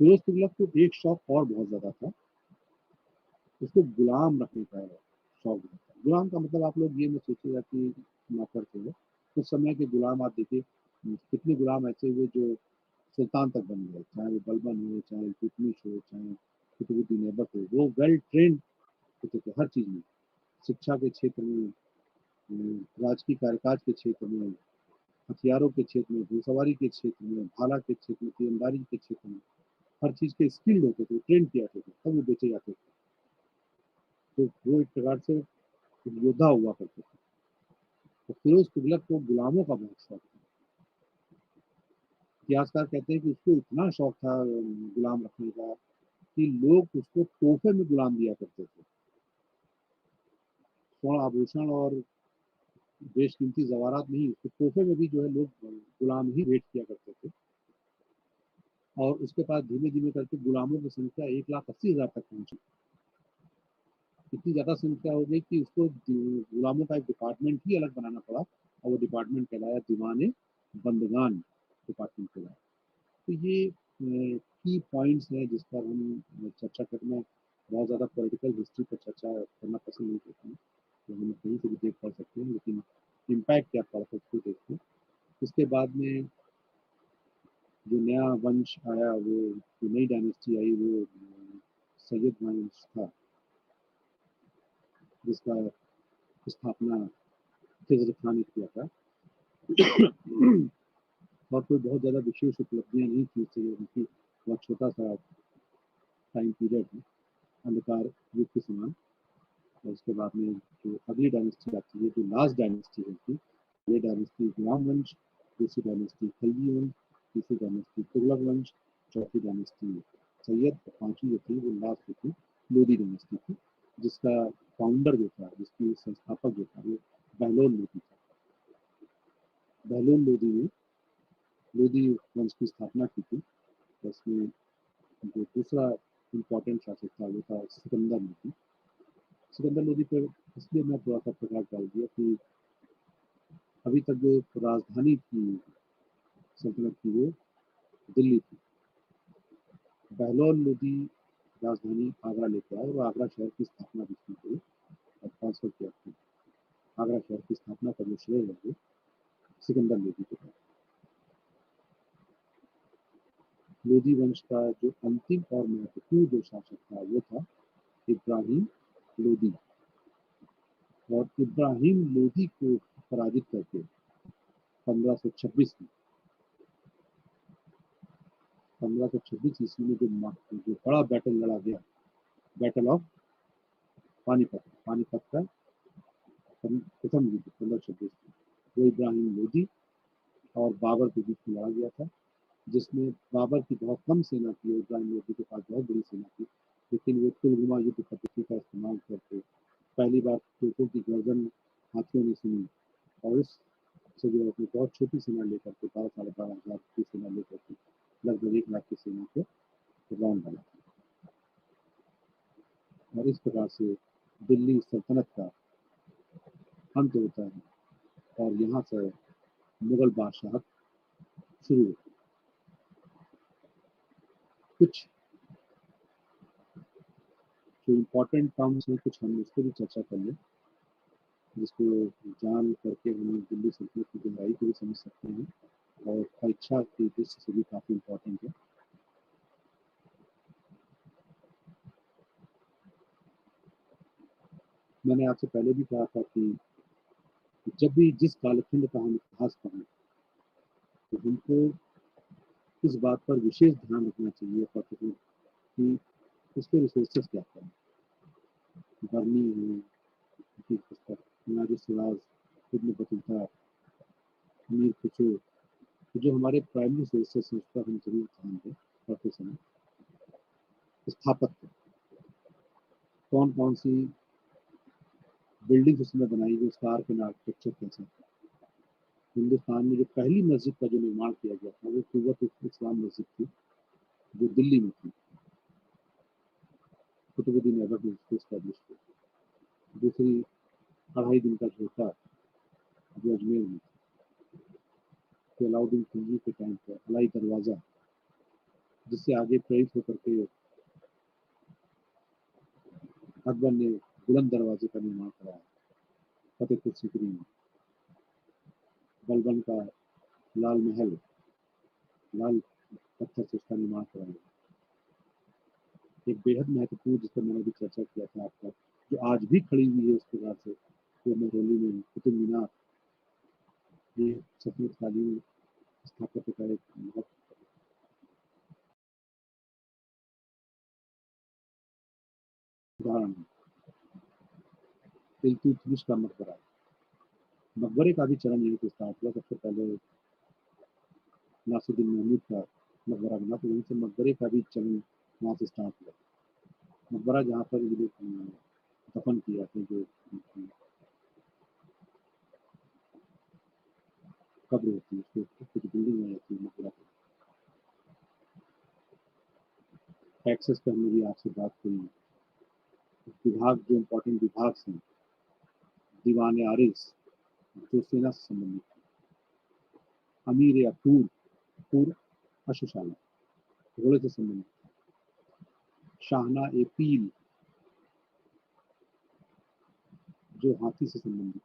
फिरोज तुगलक को एक शौक और बहुत ज्यादा था, उसको गुलाम रखने का शौक था। गुलाम का मतलब आप लोग ये मत सोचिएगा कि नौकर थे। उस समय के गुलाम आप देखिए, कितने गुलाम ऐसे हुए जो सुल्तान तक बन गए, चाहे वो बलबन हो, चाहे इल्तुतमिश हो, चाहे कुतुबुद्दीन ऐबक हो। वो वेल ट्रेंड होते थे हर चीज में, शिक्षा के क्षेत्र में, राजकीय कामकाज के क्षेत्र में, हथियारों के क्षेत्र में, घुड़सवारी के क्षेत्र में, भाला के क्षेत्र में, तीरंदाजी के क्षेत्र में, हर चीज के स्किल्ड होते थे, ट्रेन किए जाते थे, तब वो बेचे जाते थे। तो वो एक प्रकार से योद्धा हुआ करते थे। तो फिरोज तुगलक को गुलामों का बहुत शौक था। इतिहासकार कहते हैं कि उसको इतना शौक था गुलाम रखने का कि लोग उसको तोहफे में गुलाम दिया करते थे। स्वर्ण आभूषण और बेशकीमती जवारात नहीं, उसके तोहफे में भी जो है लोग गुलाम ही भेंट किया करते थे। और उसके पास धीमे धीमे करके गुलामों की संख्या 1,80,000 तक पहुंची। इतनी ज्यादा संख्या हो गई कि उसको गुलामों का एक डिपार्टमेंट ही अलग बनाना पड़ा, और वो डिपार्टमेंट कहलाया दीवाने बंदगान डिपार्टमेंट कहलाया। तो ये की पॉइंट्स हैं जिस पर हम चर्चा करना, बहुत ज़्यादा पॉलिटिकल हिस्ट्री पर चर्चा करना पसंद नहीं करते हैं, तो हम कहीं से भी देख पा सकते हैं, लेकिन इम्पैक्ट क्या पड़ता है उसको देखते हैं। इसके बाद में जो नया वंश आया, वो जो नई डायनेस्टी आई, वो सैयद वंश था, जिसका स्थापना खिज़र खान ने किया था। और कोई बहुत ज़्यादा विशेष उपलब्धियां नहीं थी उससे, उनकी बहुत छोटा सा टाइम पीरियड है, अंधकार युग के समान। और उसके बाद में जो अगली डायनेस्टी आती है, जो लास्ट डायनेस्टी होती, ये डायनेस्टी गुलाम वंश, दूसरी डायनेस्टी खलजी वंश, तीसरी डायनेस्टी तुगलक वंश, चौथी डायनेस्टी सैयद, और पांचवी जो थी वो लास्ट जो थी लोधी डायनेस्टी थी, जिसका फाउंडर जो था, जिसकी संस्थापक जो था, वो बहलोल लोधी था। बहलोल लोधी ने लोधी वंश की स्थापना की थी। उसमें जो दूसरा इम्पोर्टेंट शासक था वो था सिकंदर लोधी। सिकंदर लोधी पर इसलिए मैं थोड़ा सा प्रकाश डाल दिया कि अभी तक जो राजधानी थी सल्तनत की, वो दिल्ली थी। बहलोल लोधी राजधानी आगरा लेके आए, और आगरा शहर की स्थापना भी की और ट्रांसफर किया था। आगरा शहर की स्थापना का जो श्रेय है वो सिकंदर लोधी को था। लोधी वंश का जो अंतिम और महत्वपूर्ण जो शासक था वो था इब्राहिम लोधी। और इब्राहिम लोधी को पराजित करके 1526 में, 1526 ईस्वी में जो बड़ा बैटल लड़ा गया, बैटल ऑफ पानीपत, पानीपत का प्रथम युद्ध 1526 में, वो इब्राहिम लोधी और बाबर के बीच में लड़ा गया था, जिसमें बाबर की बहुत कम सेना थी, इब्राहिम लोधी के पास बहुत बड़ी सेना थी। लेकिन वो तुलगुमा युद्ध पद्धति का इस्तेमाल करके पहली बार तोपों की गर्दन हाथियों ने सुनी, और उस से जो अपनी बहुत छोटी सेना लेकर के 12,500 की सेना लेकर के लगभग 1 लाख की सेना को रौंद डाला। और इस प्रकार से दिल्ली सल्तनत का अंत होता है, और यहाँ से मुगल बादशाह शुरू होती है। कुछ जो इम्पोर्टेंट टर्म्स हैं, कुछ हम उस पर भी चर्चा कर लें, जिसको जान करके हम दिल्ली सल्तनत की गहराई को भी समझ सकते हैं, और परीक्षा की दृष्टि से भी काफ़ी इम्पोर्टेंट है। मैंने आपसे पहले भी कहा था कि जब भी जिस कालखंड का हम इतिहास पढ़ें तो हमको इस बात पर विशेष ध्यान रखना चाहिए पर्टिकुलर कि उसके रिसोर्सेस क्या क्या हैं। बर्नी है की पुस्तक, हमारी सिराज, इब्न बतूता, अमीर खुसरो, तो जो हमारे प्राइमरी सोर्सेस हैं उस पर हम जरूर ध्यान दें पढ़ते समय। स्थापत्य, कौन कौन सी बिल्डिंग उसने बनाई गई, उसका आर्क एंड आर्किटेक्चर कैसा था। हिंदुस्तान में जो पहली मस्जिद का जो निर्माण किया गया था वो कुव्वत इस्लाम मस्जिद थी जो दिल्ली में थी। कुतुबुद्दीन ऐबक ने उसको स्टैब्लिश किया। दूसरी 2.5 दिन का झोंका जो अजमेर में था, कि अलाउद्दीन खिलजी के टाइम पर अलाई दरवाजा, जिससे आगे प्रेरित होकर के अकबर ने बुलंद दरवाजे का निर्माण कराया फतेहपुर सीकरी में। बलबन का लाल महल, लाल पत्थर से उसका निर्माण कराया। एक बेहद महत्वपूर्ण जिस पर मैंने भी चर्चा किया था आपका, जो आज भी खड़ी हुई है उस प्रकार से, वो महरौली में कुतुब मीनार, ये सफेद कालीन स्थापत्य का एक बहुत उदाहरण है। इल्तुतमिश का मकबरा, मकबरे का भी चरण यहीं से स्टार्ट हुआ। सबसे पहले नासिरुद्दीन महमूद का मकबरा बना, तो वहीं से मकबरे का भी चरण वहाँ से स्टार्ट हुआ। मकबरा जहाँ पर ये लोग दफन किया था, जो कब्र होती है उसको कुछ बिल्डिंग में रहती है मकबरा। टैक्सेस पर हमने भी आपसे बात करी। विभाग, जो इम्पोर्टेंट विभाग हैं, दीवान आरिस जो सेना से संबंधित है, अमीर अकूर, अकूर अश्वशाला घोड़े से संबंधित, शाहना ए पील जो हाथी से संबंधित,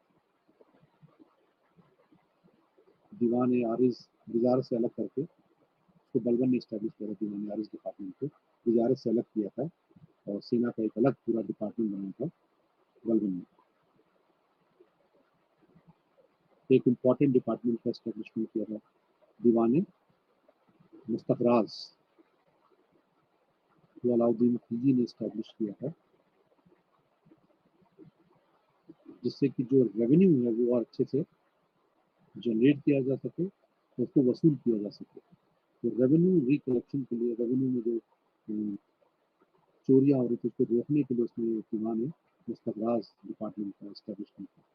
दीवान ए आरिस वजारत से अलग करके उसको बलबन ने स्टैब्लिश किया था। दीवान ए आरिस डिपार्टमेंट को वजारत से अलग किया था और सेना का एक अलग पूरा डिपार्टमेंट बनाया था बलबन ने। एक इम्पॉर्टेंट डिपार्टमेंट का स्टैब्लिशमेंट किया था दीवान मुस्तफराज, जो अलाउद्दीन खिलजी ने स्टैब्लिश किया था, जिससे कि जो रेवेन्यू है वो और अच्छे से जनरेट किया जा सके और उसको वसूल किया जा सके। तो रेवेन्यू रिकलेक्शन के लिए, रेवेन्यू में जो चोरियां हो रही थी उसको रोकने के लिए उसने दीवान मुस्तफराज डिपार्टमेंट का एस्टेब्लिशमेंट किया।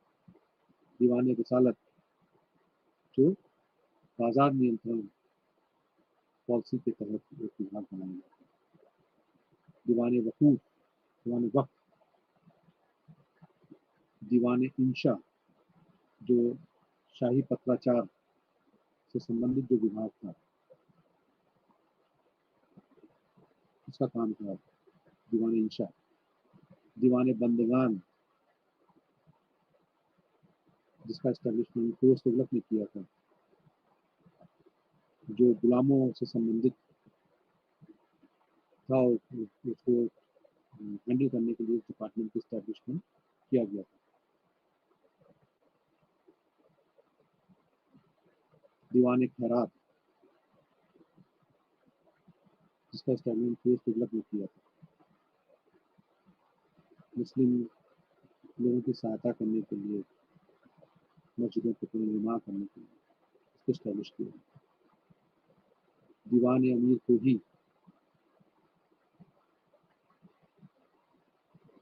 दीवान रसालत जो बाजार नियंत्रण पॉलिसी के तहत एक विभाग बनाया गया। दीवान वकूफ, दीवान वक्त, दीवान इंशा जो शाही पत्राचार से संबंधित जो विभाग था उसका काम था दीवान इंशा। दीवान बंदगान जिसका एस्टेब्लिशमेंट फिरोज तुगलक ने किया था, जो गुलामों से संबंधित था, उसको हैंडल करने के लिए डिपार्टमेंट की एस्टेब्लिशमेंट किया गया था। दीवान खैरात जिसका एस्टेब्लिशमेंट फिरोज तुगलक ने किया था, मुस्लिम लोगों की सहायता करने के लिए, मस्जिदों के पुनर्निर्माण करने के लिए उसको एस्टेब्लिश किया। दीवान अमीर कोही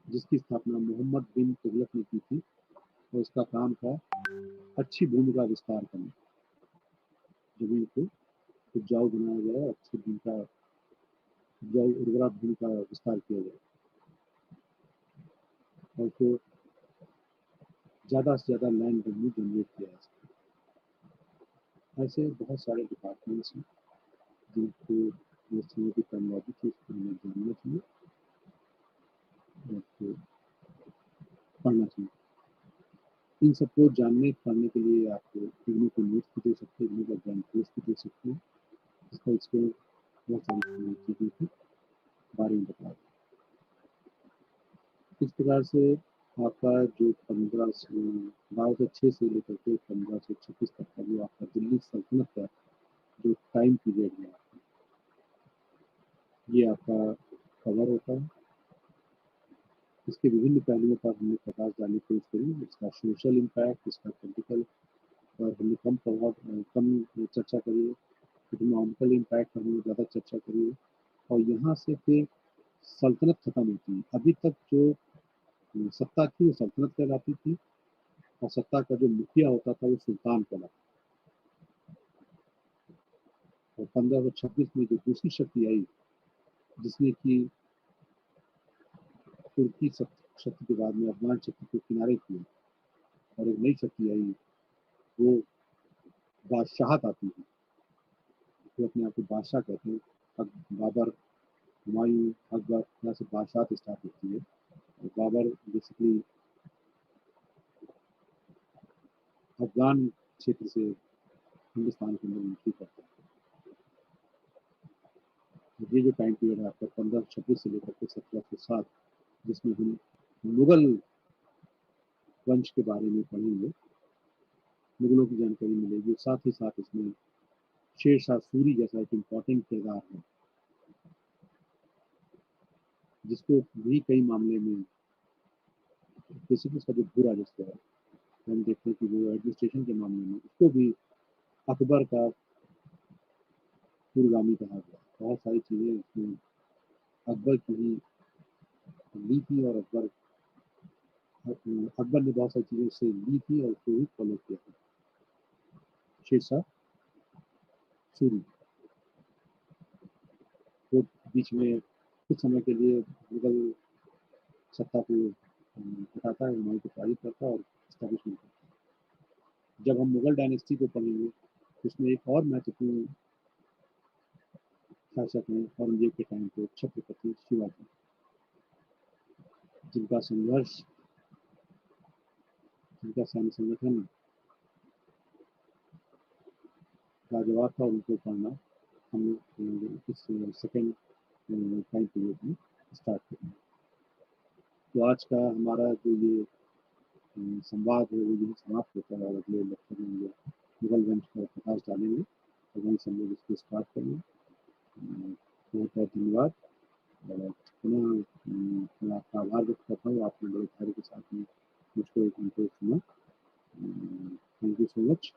जिसकी स्थापना मोहम्मद बिन तुगलक ने की थी और उसका काम था अच्छी भूमि का विस्तार करना, जमीन को उपजाऊ बनाया जाए, अच्छी भूमि का उपजाऊ उर्वरा भूमि का विस्तार किया जाए और उसको ज़्यादा से ज़्यादा लैंड रेवेन्यू जनरेट किया जा सके। ऐसे बहुत सारे डिपार्टमेंट्स हैं जिनको की टेक्नोलॉजी थी उसको हमें जानना चाहिए और उसको पढ़ना चाहिए। इन सबको जानने पढ़ने के लिए आप इग्नू को नोट्स भी दे सकते हैं, इग्नू का ज्ञान कोर्स भी दे सकते हैं, जिसका इसको बहुत सारी चीज़ों के बारे में बताया। इस प्रकार से आपका जो 1206 से लेकर के 1536 तक का जो आपका दिल्ली सल्तनत का जो टाइम पीरियड है, ये आपका कवर होता है। इसके विभिन्न पहलुओं पर हमने प्रकाश डालने की कोशिश करी, इसका सोशल इम्पैक्ट, इसका पॉलिटिकल पर हमने कम चर्चा करी है, इकोनॉमिकल इम्पैक्ट हमने ज़्यादा चर्चा करी है। और यहाँ से फिर सल्तनत खत्म होती है। अभी तक जो सत्ता थी वो सल्तनत कहलाती थी, और सत्ता का जो मुखिया होता था वो सुल्तान कहलाता था। और 1526 में जो दूसरी शक्ति आई, जिसने कि तुर्की शक्ति के बाद में अफगान शक्ति को किनारे किया, और एक नई शक्ति आई, वो बादशाहत आती है। वो अपने आप को बादशाह कहते हैं। अब बाबर, हुमायूं, अकबर, यहाँ से बादशाहत स्टार्ट होती है। और बाबर बेसिकली अफगान क्षेत्र से हिंदुस्तान के अंदर एंट्री करता है। ये जो टाइम पीरियड है आपका 1526 से लेकर के 1707, जिसमें हम मुगल वंश के बारे में पढ़ेंगे, मुगलों की जानकारी मिलेगी। साथ ही साथ इसमें शेर शाह सूरी जैसा एक इम्पोर्टेंट किरदार है, जिसको भी कई मामले में बेसिकली उसका जो भू राजस्व है, हम देखते हैं कि वो एडमिनिस्ट्रेशन के मामले में उसको भी अकबर का पूर्वगामी कहा गया। बहुत सारी चीज़ें इसमें अकबर की ही ली थी, और अकबर ने बहुत सारी चीज़ें उससे ली थी और उसको भी फॉलो किया था। शेरशाह सूरी वो बीच में कुछ समय के लिए मुगल सत्ता को हटाता है, हुमायूं को तारीफ करता है और इस्टेब्लिशमेंट करता है। जब हम मुगल डायनेस्टी को पढ़ेंगे तो उसमें एक और महत्वपूर्ण शासक हैं औरंगजेब के टाइम पे छत्रपति शिवाजी, जिनका संघर्ष, जिनका सैन्य संगठन लाजवाब था, उनको पढ़ना हम इस सेकेंड टाइम पीरियड में स्टार्ट करेंगे। तो आज का हमारा जो ये संवाद है वो यही समाप्त होता है, और अगले लेक्चर में हम लोग मुगल वंश पर प्रकाश डालेंगे और वहीं से हम लोग इसको स्टार्ट करेंगे। बहुत बहुत धन्यवाद। और पुनः मैं आपका आभार व्यक्त करता हूँ, आपने बड़े धैर्य के साथ में मुझको एक घंटे सुना। Thank you so much.